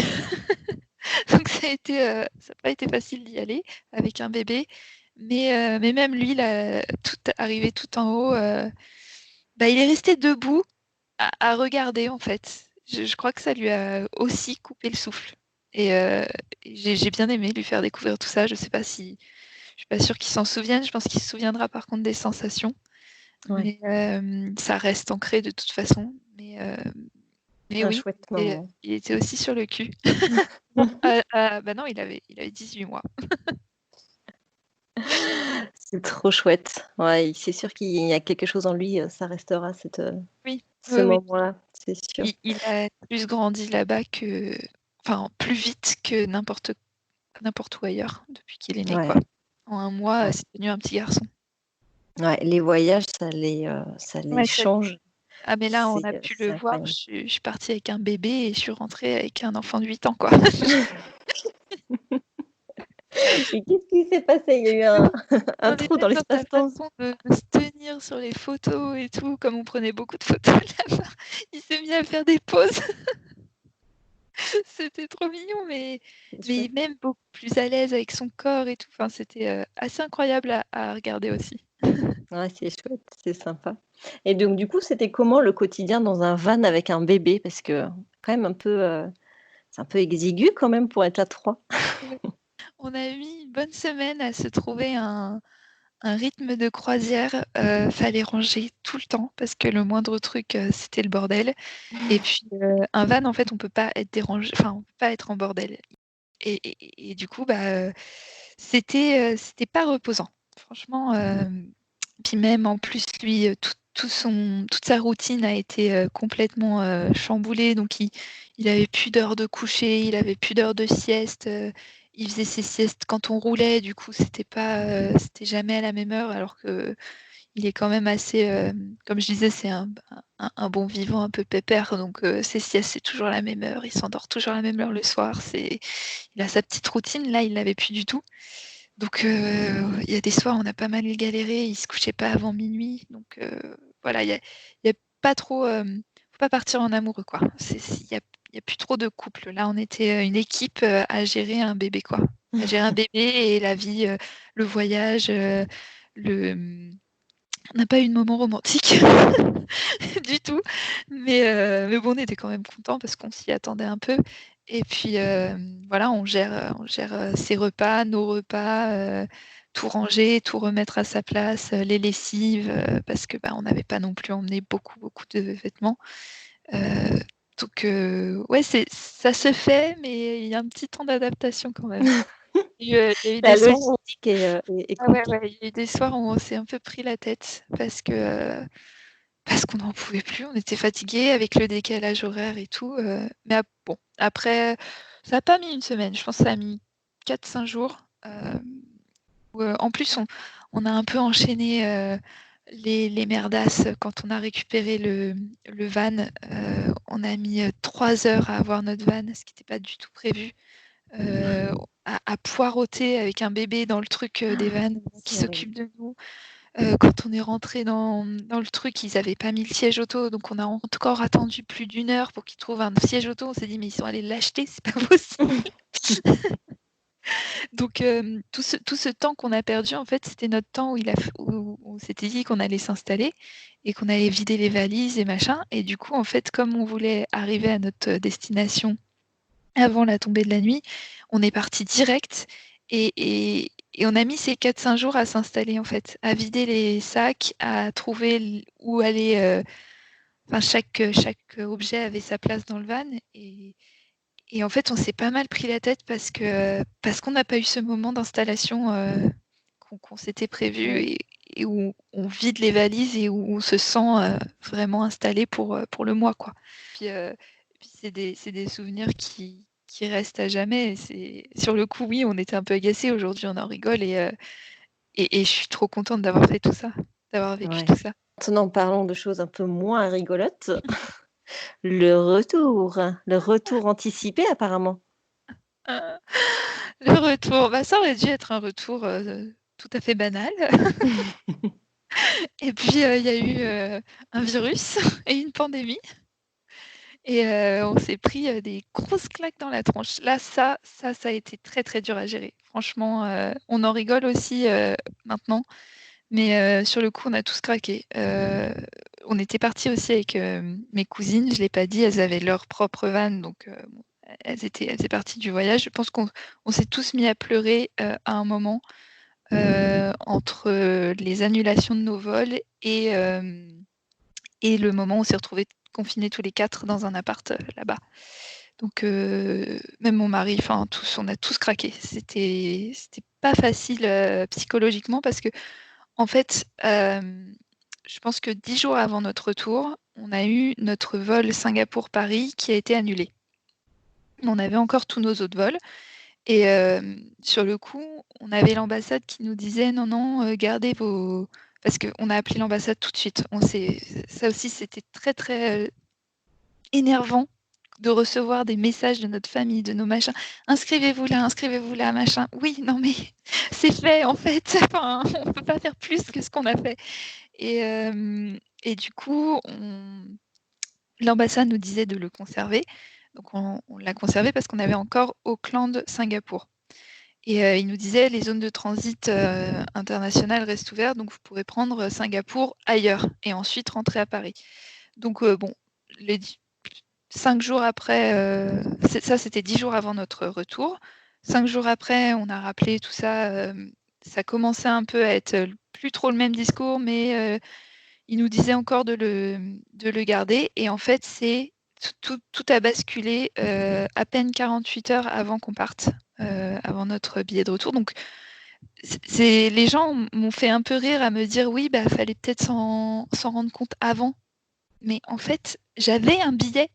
Donc ça a pas été facile d'y aller avec un bébé, mais même lui, là, arrivé tout en haut, bah, il est resté debout à regarder en fait. Je crois que ça lui a aussi coupé le souffle et j'ai bien aimé lui faire découvrir tout ça. Je suis pas sûre qu'il s'en souvienne, je pense qu'il se souviendra par contre des sensations, Ouais, mais ça reste ancré de toute façon. Mais un oui, chouette moment. il était aussi sur le cul. Bah non, il avait 18 mois. C'est trop chouette. Ouais, c'est sûr qu'il y a quelque chose en lui, ça restera Oui, ce oui, oui. moment-là, c'est sûr. Il a plus grandi là-bas enfin, plus vite que n'importe où ailleurs depuis qu'il est né, quoi. Ouais, En un mois, ouais. c'est devenu un petit garçon. Ouais, les voyages, ça les Ouais, change. ah mais là, on a pu le C'est voir, incroyable. je suis partie avec un bébé et je suis rentrée avec un enfant de 8 ans, quoi. Mais qu'est-ce qui s'est passé? Il y a eu un Non, un mais trou même dans dans sa l'espace-temps? façon de se tenir sur les photos et tout, comme on prenait beaucoup de photos là-bas, il s'est mis à faire des pauses. C'était trop mignon, C'est mais chouette. même beaucoup plus à l'aise avec son corps et tout. Enfin, c'était, assez incroyable à regarder aussi. Ouais, c'est chouette, c'est sympa. Et donc du coup, c'était comment le quotidien dans un van avec un bébé? Parce que quand même un peu, c'est un peu exigu quand même pour être à 3. Ouais. On a mis une bonne semaine à se trouver un rythme de croisière. Fallait ranger tout le temps parce que le moindre truc, c'était le bordel. Et puis, un van, en fait, on peut pas être dérangé, enfin, on peut pas être en bordel. Et du coup, bah, c'était pas reposant. Franchement, puis même en plus lui, toute sa routine a été, complètement, chamboulée. Donc il avait plus d'heures de coucher, il avait plus d'heures de sieste, il faisait ses siestes quand on roulait. Du coup, c'était jamais à la même heure alors qu'il il est quand même assez, comme je disais, c'est un bon vivant, un peu pépère, donc ses siestes, c'est toujours à la même heure, il s'endort toujours à la même heure le soir, il a sa petite routine. Là, il l'avait plus du tout. Donc il y a des soirs, on a pas mal galéré, il se couchait pas avant minuit, donc voilà, il y a pas trop, faut pas partir en amoureux, quoi. Il y a plus trop de couple. Là, on était, une équipe, à gérer un bébé, quoi. À gérer un bébé et la vie, le voyage, le, on n'a pas eu de moment romantique du tout, mais bon, on était quand même contents parce qu'on s'y attendait un peu et puis, voilà, on gère, ses repas, nos repas, tout ranger, tout remettre à sa place, les lessives, parce que, bah, on n'avait pas non plus emmené beaucoup, beaucoup de vêtements, heu, donc ouais, ça se fait, mais il y a un petit temps d'adaptation quand même. Il y a eu La des soirs où logistique est ah ouais, compliquée. ouais, il y a eu des soirs où on s'est un peu pris la tête parce qu'on n'en pouvait plus, on était fatigués avec le décalage horaire et tout, mais bon, après, ça a pas mis une semaine, je pense que ça a mis 4-5 jours, où, en plus on a un peu enchaîné, les merdasses quand on a récupéré le van, on a mis, 3 heures à avoir notre van, ce qui était pas du tout prévu, heu, à poireauter avec un bébé dans le truc, des vannes qui C'est horrible. s'occupe de nous. Quand on est rentré dans le truc, ils avaient pas mis le siège auto, donc on a encore attendu plus d'1 heure pour qu'ils trouvent un siège auto. On s'est dit: «Mais ils sont allés l'acheter, c'est pas possible». Donc tout ce temps qu'on a perdu, en fait, c'était notre temps où on s'était dit qu'on allait s'installer et qu'on allait vider les valises et machin et du coup, en fait, comme on voulait arriver à notre destination avant la tombée de la nuit, on est parti direct et on a mis ces 4-5 jours à s'installer, en fait, à vider les sacs, à trouver où aller, enfin chaque objet avait sa place dans le van et en fait, on s'est pas mal pris la tête parce qu'on n'a pas eu ce moment d'installation, qu'on s'était prévu Oui. et où on vide les valises et où on se sent, vraiment installé pour le mois, quoi. Puis c'est des souvenirs qui restent à jamais et c'est sur le coup, oui, on était un peu agacés. Aujourd'hui, on en rigole et je suis trop contente d'avoir fait tout ça, d'avoir vécu Ouais. tout ça. Maintenant, parlons de choses un peu moins rigolotes. Le retour anticipé apparemment. Heu, le retour, bah, ça aurait dû être un retour, tout à fait banal et puis, il y a eu, un virus et une pandémie et on s'est pris, des grosses claques dans la tronche. Là, ça a été très, très dur à gérer. Franchement, on en rigole aussi, maintenant, mais sur le coup, on a tous craqué. On était partis aussi avec, mes cousines, je l'ai pas dit, elles avaient leur propre van, donc bon, elles étaient parties du voyage. Je pense qu'on s'est tous mis à pleurer, à un moment, entre, les annulations de nos vols et le moment où on s'est retrouvés confinés tous les 4 dans un appart, là-bas. Donc même mon mari, enfin tous, on a tous craqué. C'était pas facile, psychologiquement parce qu'en fait, je pense que 10 jours avant notre retour, on a eu notre vol Singapour-Paris qui a été annulé. On avait encore tous nos autres vols et sur le coup, on avait l'ambassade qui nous disait: «Non, non, gardez vos» parce qu'on a appelé l'ambassade tout de suite. On s'est Ça aussi, c'était très, très, énervant de recevoir des messages de notre famille, de nos machins: inscrivez-vous là, machin». Oui, non mais c'est fait en fait, enfin, on peut pas faire plus que ce qu'on a fait et du coup, l'ambassade nous disait de le conserver, donc on l'a conservé parce qu'on avait encore Auckland, Singapour et il nous disait: «Les zones de transit, internationales restent ouvertes, donc vous pourrez prendre, Singapour ailleurs et ensuite rentrer à Paris». Donc bon, les 5 jours après, c'était 10 jours avant notre retour. 5 jours après, on a rappelé tout ça, ça commençait un peu à être, plus trop le même discours, mais il nous disait encore de le garder et en fait, c'est tout a basculé, à peine 48 heures avant qu'on parte, avant notre billet de retour. Donc c'est les gens m'ont fait un peu rire à me dire: «Oui, bah, fallait peut-être s'en rendre compte avant». Mais en fait, j'avais un billet.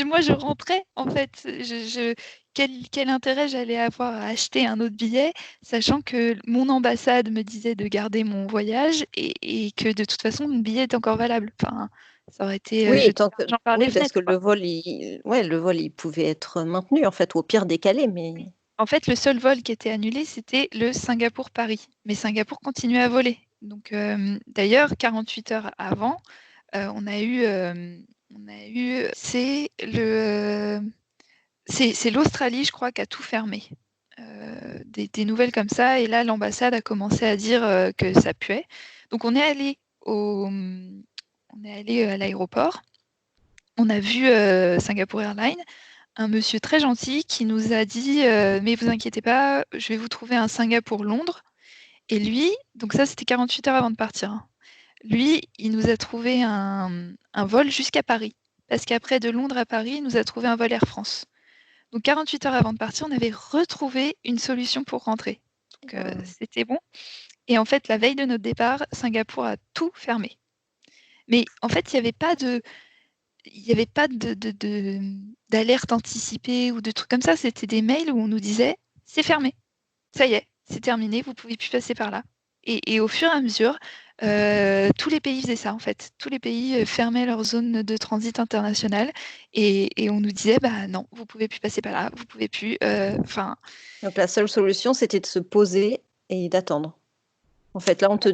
Moi, je rentrais, en fait. quel intérêt j'allais avoir à acheter un autre billet, sachant que mon ambassade me disait de garder mon voyage et que de toute façon, mon billet est encore valable. Enfin, ça aurait été Oui, jeter tant que l'argent par les oui, parce que fenêtres, quoi. le vol, il pouvait être maintenu, en fait, ou au pire décalé, Oui. mais En fait, le seul vol qui était annulé, c'était le Singapour-Paris. Mais Singapour continuait à voler. Donc, d'ailleurs, 48 heures avant, on a eu, c'est l'Australie, je crois, qui a tout fermé. Des nouvelles comme ça, et là, l'ambassade a commencé à dire que ça puait. Donc, on est allé à l'aéroport. On a vu Singapore Airlines, un monsieur très gentil qui nous a dit mais vous inquiétez pas, je vais vous trouver un Singapour-Londres. Et lui, donc ça, c'était 48 heures avant de partir, hein. Lui, il nous a trouvé un vol jusqu'à Paris. Parce qu'après, de Londres à Paris, il nous a trouvé un vol Air France. Donc 48 heures avant de partir, on avait retrouvé une solution pour rentrer. Donc c'était bon. Et en fait, la veille de notre départ, Singapour a tout fermé. Mais en fait, il n'y avait pas d'alerte anticipée ou de trucs comme ça. C'était des mails où on nous disait c'est fermé, ça y est, c'est terminé, vous ne pouvez plus passer par là. Et au fur et à mesure, tous les pays faisaient ça en fait. Tous les pays fermaient leur zone de transit international et on nous disait bah non, vous ne pouvez plus passer par là, vous ne pouvez plus. Enfin, donc la seule solution, c'était de se poser et d'attendre. En fait, là, on te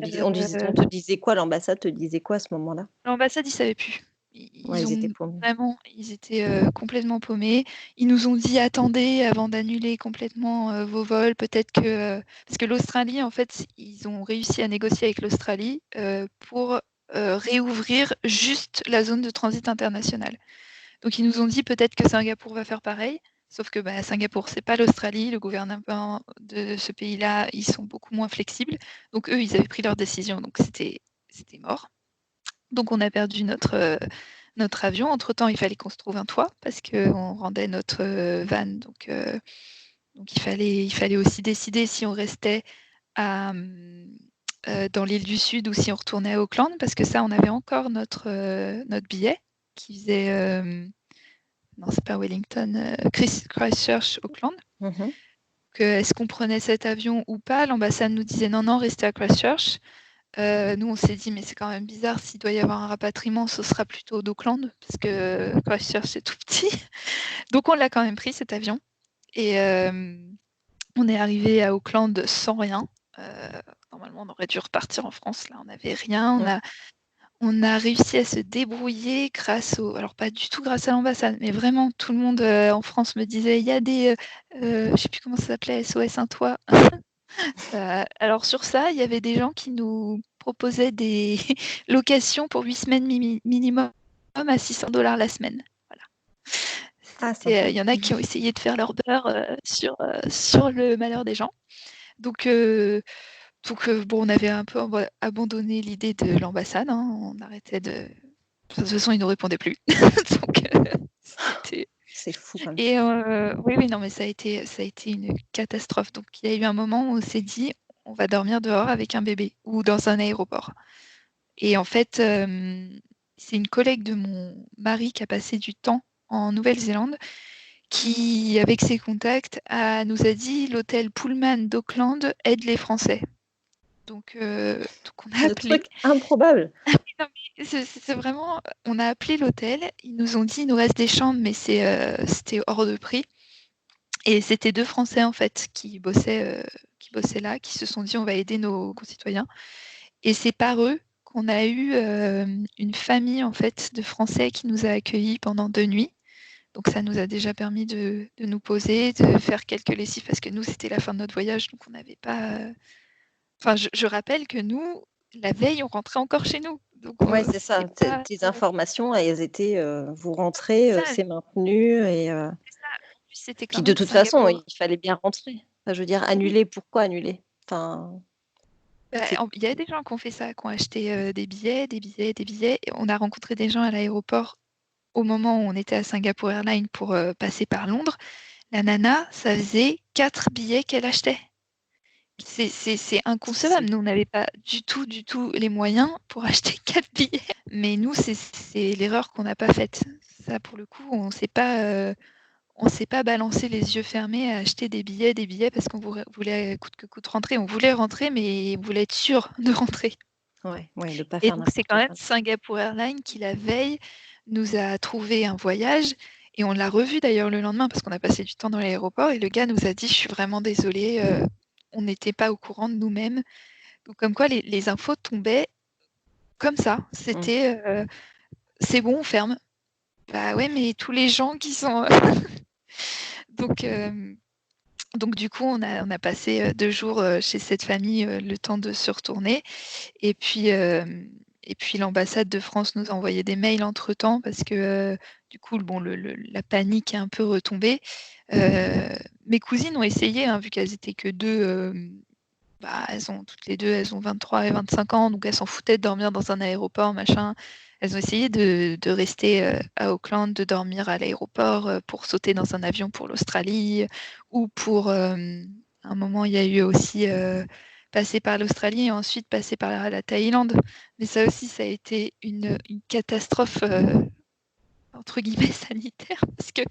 disait quoi? L'ambassade te disait quoi à ce moment-là? l'ambassade, ils ne savaient plus. Ouais, Ils ils étaient ont paumés. vraiment, ils étaient complètement paumés. Ils nous ont dit attendez avant d'annuler complètement vos vols. Peut-être que parce que l'Australie, en fait, ils ont réussi à négocier avec l'Australie pour réouvrir juste la zone de transit international. Donc ils nous ont dit peut-être que Singapour va faire pareil. Sauf que bah, Singapour, c'est pas l'Australie. Le gouvernement de ce pays-là, ils sont beaucoup moins flexibles. Donc eux, ils avaient pris leur décision. Donc c'était mort. Donc on a perdu notre avion. Entre-temps, il fallait qu'on se trouve un toit parce qu'on rendait notre van. Donc il fallait aussi décider si on restait dans l'île du Sud ou si on retournait à Auckland parce que ça, on avait encore notre billet qui faisait... non, c'est pas Wellington, Christchurch, Auckland. Mmh. Est-ce qu'on prenait cet avion ou pas? L'ambassade nous disait non, non, restez à Christchurch. Nous, on s'est dit, mais c'est quand même bizarre, s'il doit y avoir un rapatriement, ce sera plutôt d'Auckland, parce que Christchurch, c'est tout petit. Donc, on l'a quand même pris, cet avion. Et on est arrivé à Auckland sans rien. Normalement, on aurait dû repartir en France. Là, on n'avait rien. Mmh. On a réussi à se débrouiller grâce au... Alors, pas du tout grâce à l'ambassade, mais vraiment, tout le monde en France me disait, il y a des... je ne sais plus comment ça s'appelait, SOS un toit. Alors sur ça, il y avait des gens qui nous proposaient des locations pour 8 semaines minimum à 600 $ la semaine. Voilà. Ah sympa. Il y en a qui ont essayé de faire leur beurre sur le malheur des gens. Donc, bon, on avait un peu abandonné l'idée de l'ambassade, hein. On arrêtait de... De toute façon, ils ne nous répondaient plus. Donc, c'était... C'est fou quand même. Et oui, oui, non, mais ça a été une catastrophe. Donc, il y a eu un moment où on s'est dit, on va dormir dehors avec un bébé ou dans un aéroport. Et en fait, c'est une collègue de mon mari qui a passé du temps en Nouvelle-Zélande qui, avec ses contacts, nous a dit l'hôtel Pullman d'Auckland aide les Français. Donc on a Le appelé. truc improbable. Non, mais c'est vraiment, on a appelé l'hôtel. Ils nous ont dit il nous reste des chambres, mais c'était hors de prix. Et c'était 2 Français en fait qui bossaient là, qui se sont dit on va aider nos concitoyens. Et c'est par eux qu'on a eu une famille en fait de Français qui nous a accueillis pendant 2 nuits. Donc ça nous a déjà permis de nous poser, de faire quelques lessives parce que nous c'était la fin de notre voyage, donc on n'avait pas. Enfin, je rappelle que nous, la veille, on rentrait encore chez nous. Donc Ouais, c'est ça. c'était Tes pas. tes informations, elles étaient, vous C'est rentrez, ça, c'est maintenu et c'est ça. En plus, c'était puis quand de même toute façon, Singapour. il fallait bien rentrer. Enfin, je veux dire, Oui. annuler, pourquoi annuler? Enfin, Bah, c'est il y a des gens qui ont fait ça, qui ont acheté des billets, des billets, des billets. Et on a rencontré des gens à l'aéroport au moment où on était à Singapore Airlines pour passer par Londres. La nana, ça faisait 4 billets qu'elle achetait. C'est c'est inconcevable. Nous, on n'avait pas du tout les moyens pour acheter 4 billets. Mais nous, c'est l'erreur qu'on n'a pas faite. Ça, pour le coup, on ne sait pas. on s'est pas balancé les yeux fermés à acheter des billets parce qu'on voulait coûte que coûte rentrer. On voulait rentrer, mais on voulait être sûr de rentrer. Ouais, de pas Et faire donc c'est quand n'importe même quoi. Singapore Airlines qui, la veille, nous a trouvé un voyage et on l'a revu d'ailleurs le lendemain parce qu'on a passé du temps dans l'aéroport et le gars nous a dit: «Je suis vraiment désolé, on n'était pas au courant de nous-mêmes». Donc comme quoi les infos tombaient comme ça. Mmh. C'était, «C'est bon, on ferme». Bah ouais, mais tous les gens qui sont, donc du coup, on a passé, 2 jours, chez cette famille, le temps de se retourner et puis l'ambassade de France nous a envoyé des mails entre-temps parce que, du coup, bon, la panique est un peu retombée. Mes cousines ont essayé, hein, vu qu'elles étaient que 2, bah, elles ont 23 et 25 ans, donc elles s'en foutaient de dormir dans un aéroport, machin. Elles ont essayé de rester, à Auckland, de dormir à l'aéroport, pour sauter dans un avion pour l'Australie ou pour, à un moment, il y a eu aussi, passer par l'Australie et ensuite passer par la Thaïlande. Mais ça aussi, ça a été une catastrophe, entre guillemets «sanitaire» parce qu'il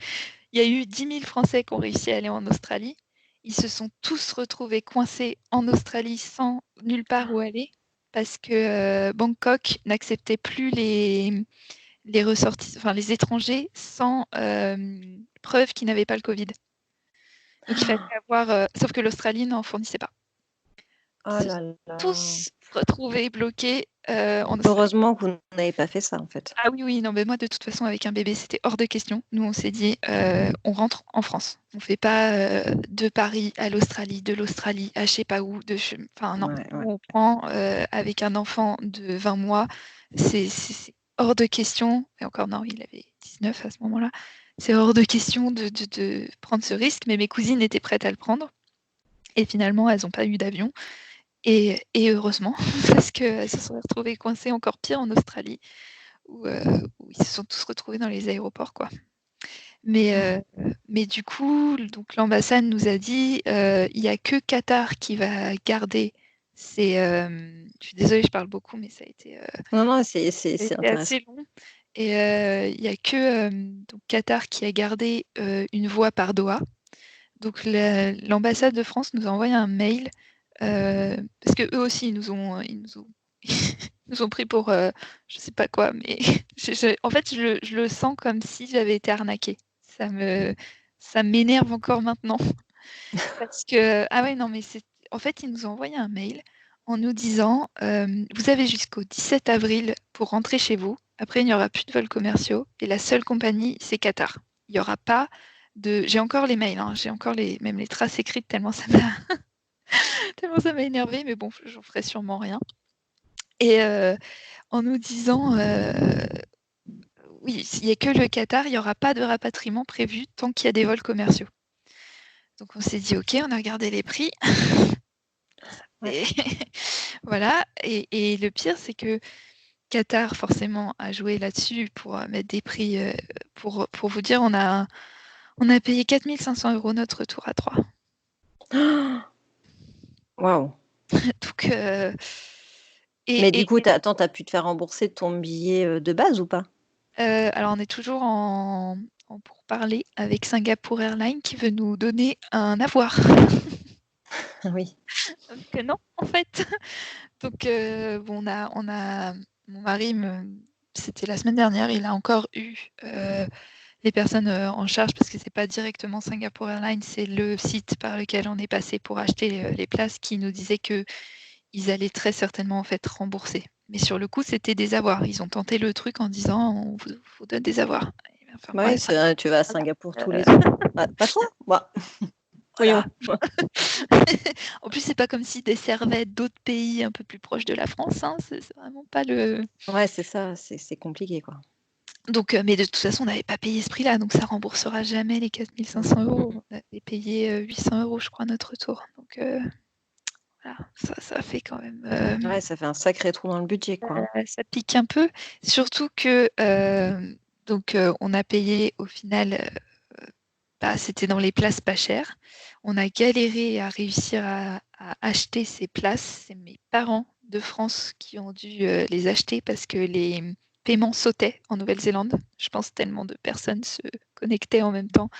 y a eu 10 000 Français qui ont réussi à aller en Australie. Ils se sont tous retrouvés coincés en Australie sans nulle part où aller parce que, Bangkok n'acceptait plus les étrangers sans, preuve qu'ils n'avaient pas le covid. Donc il fallait avoir, sauf que l'Australie n'en fournissait pas. Oh Ils se là sont là. tous retrouvés bloqués, en Australie. Heureusement que vous n'avez pas fait ça, en fait. Ah oui, oui, non, mais moi, de toute façon, avec un bébé, c'était hors de question. Nous, on s'est dit, on rentre en France. On fait pas de Paris à l'Australie, de l'Australie à je sais pas où, enfin non. Ouais, Nous, ouais. on prend avec un enfant de 20 mois, c'est hors de question. Et encore, non, il avait 19 à ce moment-là. C'est hors de question de prendre ce risque, mais mes cousines étaient prêtes à le prendre. Et finalement, elles n'ont pas eu d'avion. Et heureusement, parce qu'elles se sont retrouvées coincées encore pire en Australie où ils se sont tous retrouvés dans les aéroports, quoi. Mais du coup, donc l'ambassade nous a dit, il y a que Qatar qui va garder ces, je suis désolée, je parle beaucoup, mais ça a été, Non, non, c'est c'est intéressant. assez long. Et il y a que donc Qatar qui a gardé une voie par Doha. Donc l'ambassade de France nous a envoyé un mail parce que eux aussi ils nous ont pris pour je sais pas quoi, mais en fait je le sens comme si j'avais été arnaquée. Ça m'énerve encore maintenant parce que ah ouais non mais c'est en fait ils nous ont envoyé un mail en nous disant vous avez jusqu'au 17 avril pour rentrer chez vous. Après il n'y aura plus de vols commerciaux et la seule compagnie c'est Qatar. Il n'y aura pas j'ai encore les mails, hein, j'ai encore même les traces écrites tellement tellement ça m'a énervé, mais bon, j'en ferai sûrement rien. Et en nous disant, oui, s'il n'y a que le Qatar, il n'y aura pas de rapatriement prévu tant qu'il y a des vols commerciaux. Donc on s'est dit, ok, on a regardé les prix. Ouais. Et voilà. Et le pire, c'est que Qatar, forcément, a joué là-dessus pour mettre des prix. Pour vous dire, on a payé 4 500 € notre retour à 3. Waouh. Donc, Mais du et coup, t'as pu te faire rembourser ton billet de base ou pas? alors on est toujours en pourparlers avec Singapore Airlines qui veut nous donner un avoir. Ah oui. Donc non, en fait. Donc bon, mon mari c'était la semaine dernière, il a encore eu les personnes en charge parce que c'est pas directement Singapore Airlines, c'est le site par lequel on est passé pour acheter les places qui nous disaient que ils allaient très certainement en fait rembourser. Mais sur le coup, c'était des avoirs. Ils ont tenté le truc en disant on vous donne des avoirs. Enfin Bah oui, bref, tu vas à voilà. Singapour tous les ans. Ah, pas toi? Bah, Voilà. voyons. En plus, c'est pas comme s'ils desservaient d'autres pays un peu plus proches de la France, hein. C'est vraiment pas le. Ouais, c'est ça, c'est compliqué, quoi. Donc, mais de toute façon, on n'avait pas payé ce prix-là, donc ça remboursera jamais les 4 500 €. On avait payé 800 € je crois, notre retour. Donc, voilà, ça fait quand même. Ouais, ça fait un sacré trou dans le budget, quoi, hein. Ça pique un peu, surtout que donc on a payé au final, bah, c'était dans les places pas chères. On a galéré à réussir à acheter ces places. C'est mes parents de France qui ont dû les acheter parce que les paiements sautaient en Nouvelle-Zélande. Je pense tellement de personnes se connectaient en même temps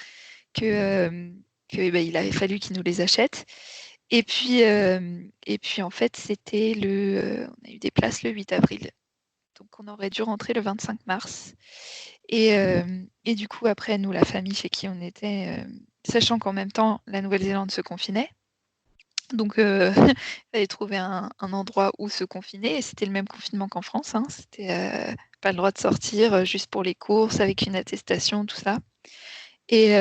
il avait fallu qu'ils nous les achètent. Et puis en fait, on a eu des places le 8 avril. Donc on aurait dû rentrer le 25 mars. Et du coup, après, nous, la famille chez qui on était, sachant qu'en même temps, la Nouvelle-Zélande se confinait, donc il fallait trouver un endroit où se confiner. Et c'était le même confinement qu'en France, hein. C'était pas le droit de sortir, juste pour les courses, avec une attestation, tout ça. Et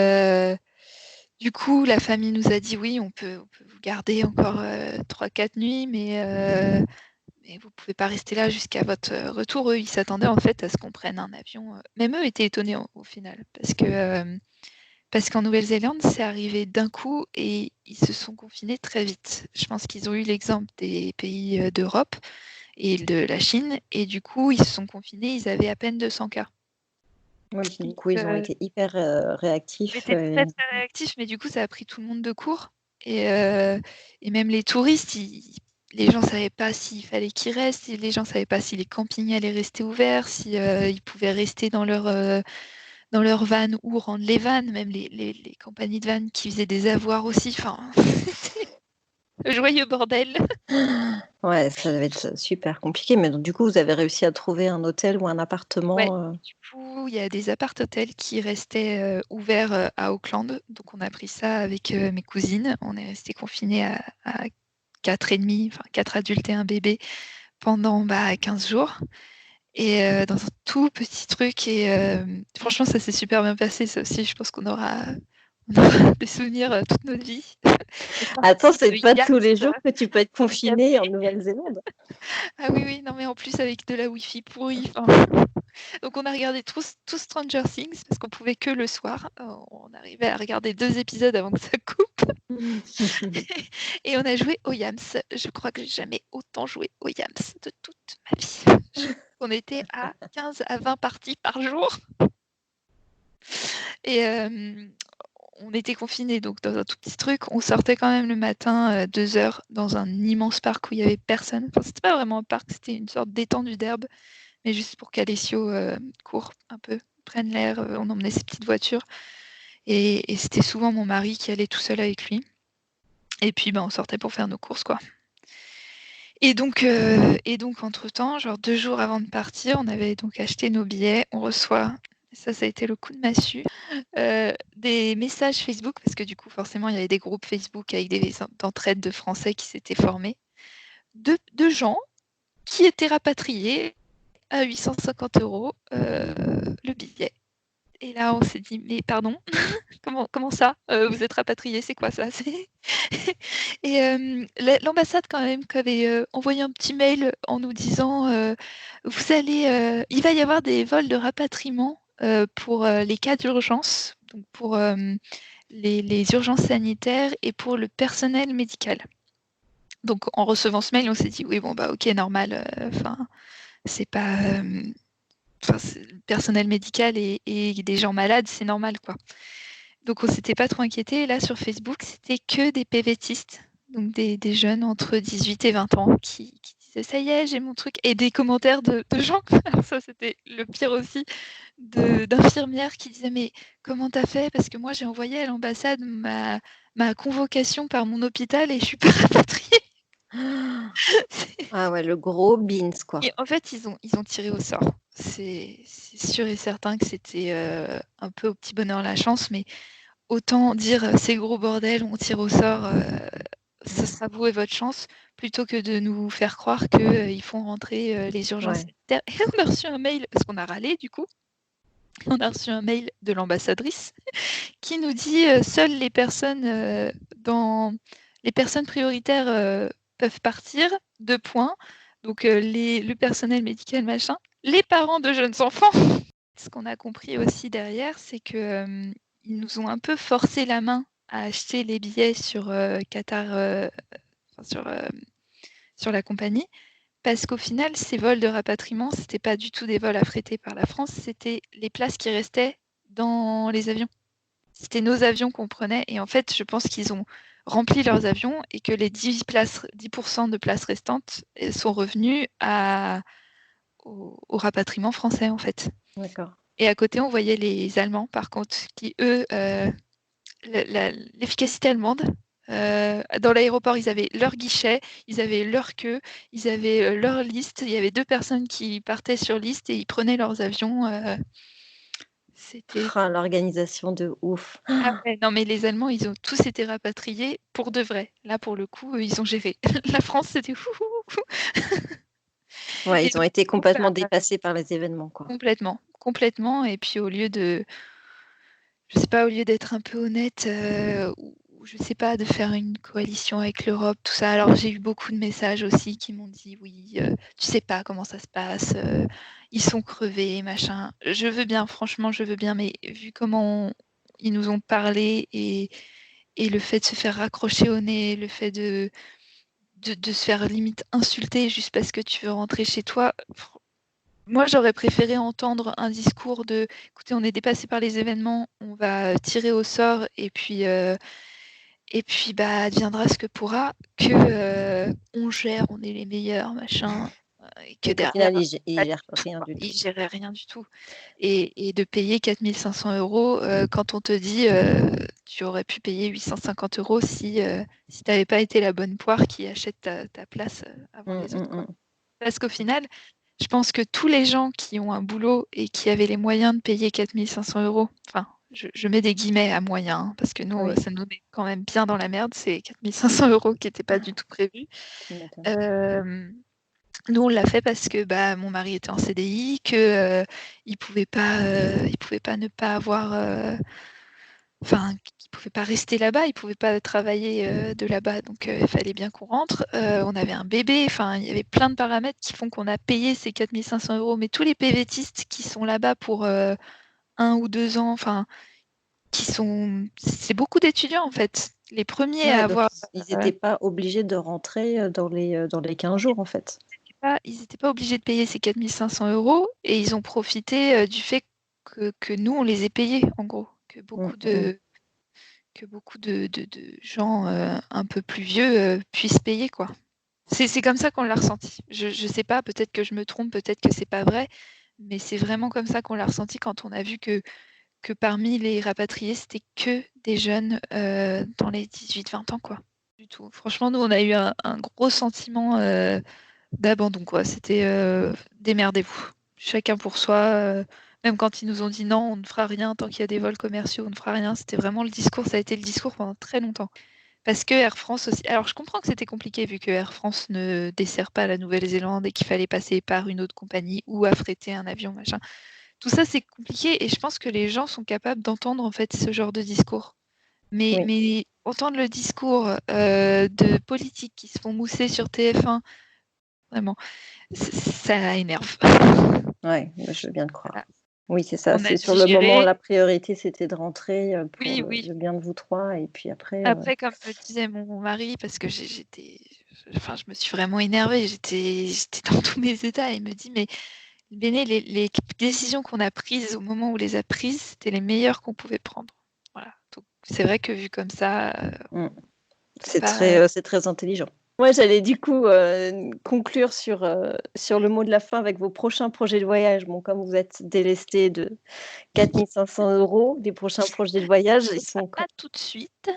du coup, la famille nous a dit: «Oui, on peut vous garder encore 3-4 nuits, mais vous pouvez pas rester là jusqu'à votre retour». Eux, ils s'attendaient en fait à ce qu'on prenne un avion. Même eux étaient étonnés au final, parce qu'en Nouvelle-Zélande, c'est arrivé d'un coup et ils se sont confinés très vite. Je pense qu'ils ont eu l'exemple des pays d'Europe et de la Chine, et du coup, ils se sont confinés, ils avaient à peine 200 cas. Oui, du Donc, coup, ils ont été hyper, ils réactifs étaient très, très réactifs, mais du coup, ça a pris tout le monde de court. Et même les touristes, les gens ne savaient pas s'il fallait qu'ils restent, les gens ne savaient pas si les campings allaient rester ouverts, si ils pouvaient rester dans leur van ou rendre les vannes, même les compagnies de vannes qui faisaient des avoirs aussi. Enfin, c'était le joyeux bordel. Ouais, ça devait être super compliqué, mais donc du coup, vous avez réussi à trouver un hôtel ou un Ouais, appartement, du coup, il y a des appart-hôtels qui restaient ouverts à Auckland. Donc, on a pris ça avec mes cousines. On est restés confinés à 4 et demi, enfin 4 adultes et un bébé pendant 15 jours. Et dans un tout petit truc. Et franchement, ça s'est super bien passé. Ça aussi, je pense on aura des souvenirs toute notre vie. Les Attends, parties c'est de pas yacht tous les jours que tu peux être dans le confiné en café. Nouvelle-Zélande. Ah oui, oui, non, mais en plus avec de la Wi-Fi pourrie. Enfin, donc on a regardé tous Stranger Things parce qu'on pouvait que le soir. On arrivait à regarder 2 épisodes avant que ça coupe. Et on a joué au Yams. Je crois que j'ai jamais autant joué au Yams de toute ma vie. On était à 15 à 20 parties par jour. Et on était confinés donc dans un tout petit truc. On sortait quand même le matin 2 heures dans un immense parc où il y avait personne. Enfin, c'était pas vraiment un parc, c'était une sorte d'étendue d'herbe, mais juste pour qu'Alessio court un peu, prenne l'air. On emmenait ses petites voitures et c'était souvent mon mari qui allait tout seul avec lui. Et puis on sortait pour faire nos courses, quoi. Et donc entre-temps, genre 2 jours avant de partir, on avait donc acheté nos billets. On reçoit, ça a été le coup de massue, des messages Facebook, parce que du coup, forcément, il y avait des groupes Facebook avec des d'entraide de Français qui s'étaient formés, de gens qui étaient rapatriés à 850 € le billet. Et là, on s'est dit: «Mais pardon? Comment ça? Vous êtes rapatriés, c'est quoi ça?» Et l'ambassade quand même qui avait envoyé un petit mail en nous disant il va y avoir des vols de rapatriement pour les cas d'urgence, donc pour les urgences sanitaires et pour le personnel médical. Donc en recevant ce mail, on s'est dit: «Oui, bon, ok, normal, enfin, c'est pas, le personnel médical et des gens malades, c'est normal, quoi». Donc on s'était pas trop inquiété. Et là, sur Facebook, c'était que des PVTistes, donc des jeunes entre 18 et 20 ans qui disaient: «Ça y est, j'ai mon truc», et des commentaires de gens, alors ça, c'était le pire aussi, d'infirmières qui disaient: «Mais comment t'as fait? Parce que moi, j'ai envoyé à l'ambassade ma convocation par mon hôpital et je suis pas rapatriée». Ah ouais, le gros beans, quoi. Et en fait, ils ont tiré au sort. C'est sûr et certain que c'était un peu au petit bonheur la chance, mais autant dire c'est gros bordel, on tire au sort, ce sera vous et votre chance, plutôt que de nous faire croire qu'ils font rentrer les urgences Ouais. sanitaires. Et on a reçu un mail, parce qu'on a râlé du coup, on a reçu un mail de l'ambassadrice qui nous dit seules les personnes prioritaires peuvent partir, deux points. Donc le personnel médical, machin, les parents de jeunes enfants. Ce qu'on a compris aussi derrière, c'est que ils nous ont un peu forcé la main à acheter les billets sur Qatar, enfin, sur la compagnie, parce qu'au final, ces vols de rapatriement, c'était pas du tout des vols affrétés par la France, c'était les places qui restaient dans les avions. C'était nos avions qu'on prenait, et en fait, je pense qu'ils ont rempli leurs avions et que les 10% de places restantes sont revenues au rapatriement français, en fait. D'accord. Et à côté, on voyait les Allemands, par contre, qui eux l'efficacité allemande. Dans l'aéroport, ils avaient leur guichet, ils avaient leur queue, ils avaient leur liste. Il y avait 2 personnes qui partaient sur liste et ils prenaient leurs avions. C'était L'organisation de ouf. ah ouais, non mais les Allemands, ils ont tous été rapatriés pour de vrai. Là, pour le coup, ils ont géré. La France, c'était Ouais, et ils ont donc été du coup, complètement dépassés par les événements, quoi. complètement, complètement et puis au lieu de je sais pas, au lieu d'être un peu honnête, ou je sais pas, de faire une coalition avec l'Europe, tout ça. Alors j'ai eu beaucoup de messages aussi qui m'ont dit: «Oui, tu sais pas comment ça se passe, ils sont crevés, machin». Je veux bien, franchement, je veux bien, mais vu comment ils nous ont parlé et le fait de se faire raccrocher au nez, le fait de se faire limite insulter juste parce que tu veux rentrer chez toi, moi, j'aurais préféré entendre un discours de: «Écoutez, on est dépassé par les événements, on va tirer au sort et puis, bah, adviendra ce que pourra», que, «On gère, on est les meilleurs, machin», et que Et qu'au derrière, final, ils pas gèrent du tout, rien quoi. du Ils tout. géraient rien du tout et de payer 4 500 €, quand on te dit, «Tu aurais pu payer 850 € si tu avais pas été la bonne poire qui achète ta place, avant Mmh, les autres, mmh, quoi». mmh. Parce qu'au final, je pense que tous les gens qui ont un boulot et qui avaient les moyens de payer 4 500 €, enfin, je mets des guillemets à «moyens», hein, parce que nous, Oui, ça nous met quand même bien dans la merde, ces 4 500 € qui étaient pas du tout prévus. tu m'étonnes. Hem, Nous, on l'a fait parce que, bah, mon mari était en CDI, que, il pouvait pas ne pas avoir, enfin, il pouvait pas rester là-bas, il pouvait pas travailler, de là-bas, donc il fallait bien qu'on rentre. On avait un bébé, enfin, il y avait plein de paramètres qui font qu'on a payé ces 4 500 €. Mais tous les PVTistes qui sont là-bas pour, 1 ou 2 ans, enfin, c'est beaucoup d'étudiants, en fait. Les premiers Ouais, à donc avoir, ils heu, étaient pas obligés de rentrer, dans les 15 jours, en fait? ils étaient pas obligés de payer ces 4 500 € et ils ont profité, du fait que nous, on les ait payés, en gros. Mmh, mmh mh. Que beaucoup de gens, un peu plus vieux, puissent payer, quoi. C'est comme ça qu'on l'a ressenti. Je sais pas, peut-être que je me trompe, peut-être que c'est pas vrai, mais c'est vraiment comme ça qu'on l'a ressenti quand on a vu que parmi les rapatriés, c'était que des jeunes, dans les 18-20 ans, quoi. Du tout. Franchement, nous, on a eu un gros sentiment, d'abandon, quoi. C'était, «Démerdez-vous, chacun pour soi», même quand ils nous ont dit: «Non, on ne fera rien tant qu'il y a des vols commerciaux, on ne fera rien», c'était vraiment le discours, ça a été le discours pendant très longtemps. Parce que Air France aussi, alors je comprends que c'était compliqué vu que Air France ne dessert pas la Nouvelle-Zélande et qu'il fallait passer par une autre compagnie ou affréter un avion, machin. Tout ça, c'est compliqué et je pense que les gens sont capables d'entendre, en fait, ce genre de discours. Mais Oui, mais entendre le discours, de politiques qui se font mousser sur TF1, vraiment, ça énerve. ouais, bah, je veux bien te Voilà, croire. Oui, c'est ça, on a c'est sur le moment, digéré. la priorité, c'était de rentrer, pour Oui, oui. le bien de vous 3 et puis après, Après, comme me disait mon mari, parce que enfin, je me suis vraiment énervée, j'étais dans tous mes états. Il me dit: «Mais Béné, les décisions qu'on a prises au moment où on les a prises, c'était les meilleures qu'on pouvait prendre». Voilà, donc c'est vrai que vu comme ça, mmh, c'est pas c'est très intelligent. Moi, j'allais du coup, conclure sur le mot de la fin avec vos prochains projets de voyage. Bon, comme vous êtes délestés de 4 500 €, les prochains projets de voyage, ils sont quand? pas tout de suite.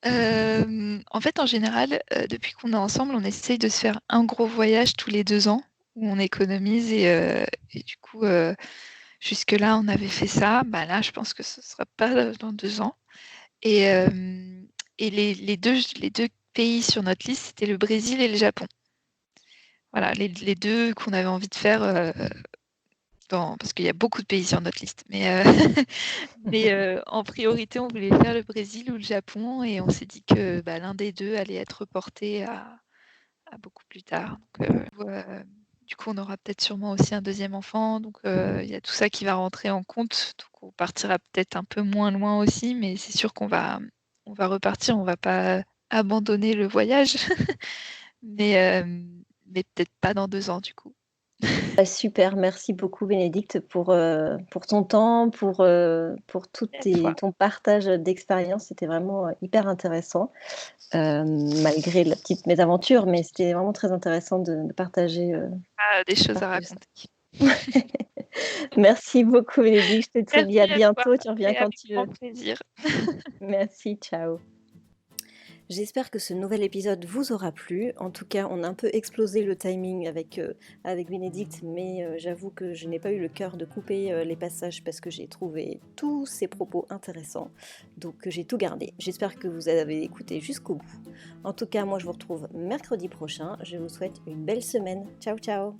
En fait, en général, depuis qu'on est ensemble, on essaye de se faire un gros voyage tous les 2 ans où on économise et du coup, jusque-là, on avait fait ça. Bah, là, je pense que ce sera pas, dans 2 ans et hem et les deux pays sur notre liste, c'était le Brésil et le Japon. Voilà, les 2 qu'on avait envie de faire, parce qu'il y a beaucoup de pays sur notre liste, mais en priorité, on voulait faire le Brésil ou le Japon et on s'est dit que, bah, l'un des 2 allait être reporté à beaucoup plus tard. Donc, du coup, on aura peut-être sûrement aussi un deuxième enfant, donc il y a tout ça qui va rentrer en compte. Donc on partira peut-être un peu moins loin aussi, mais c'est sûr qu'on va repartir, on va pas abandonner le voyage, mais mais peut-être pas dans 2 ans, du coup. Bah, super, merci beaucoup Bénédicte pour ton temps, pour tout Et à toi. ton partage d'expérience. C'était vraiment, hyper intéressant, malgré la petite mésaventure, mais c'était vraiment très intéressant de partager, Des choses à partager ça. raconter. Merci beaucoup Bénédicte, je te dis à Merci à toi, bientôt, tu reviens c'était quand avec tu grand veux. plaisir. Merci, ciao. J'espère que ce nouvel épisode vous aura plu. En tout cas, on a un peu explosé le timing avec Bénédicte, mais j'avoue que je n'ai pas eu le cœur de couper les passages parce que j'ai trouvé tous ses propos intéressants. Donc j'ai tout gardé. J'espère que vous avez écouté jusqu'au bout. En tout cas, moi je vous retrouve mercredi prochain. Je vous souhaite une belle semaine. Ciao ciao.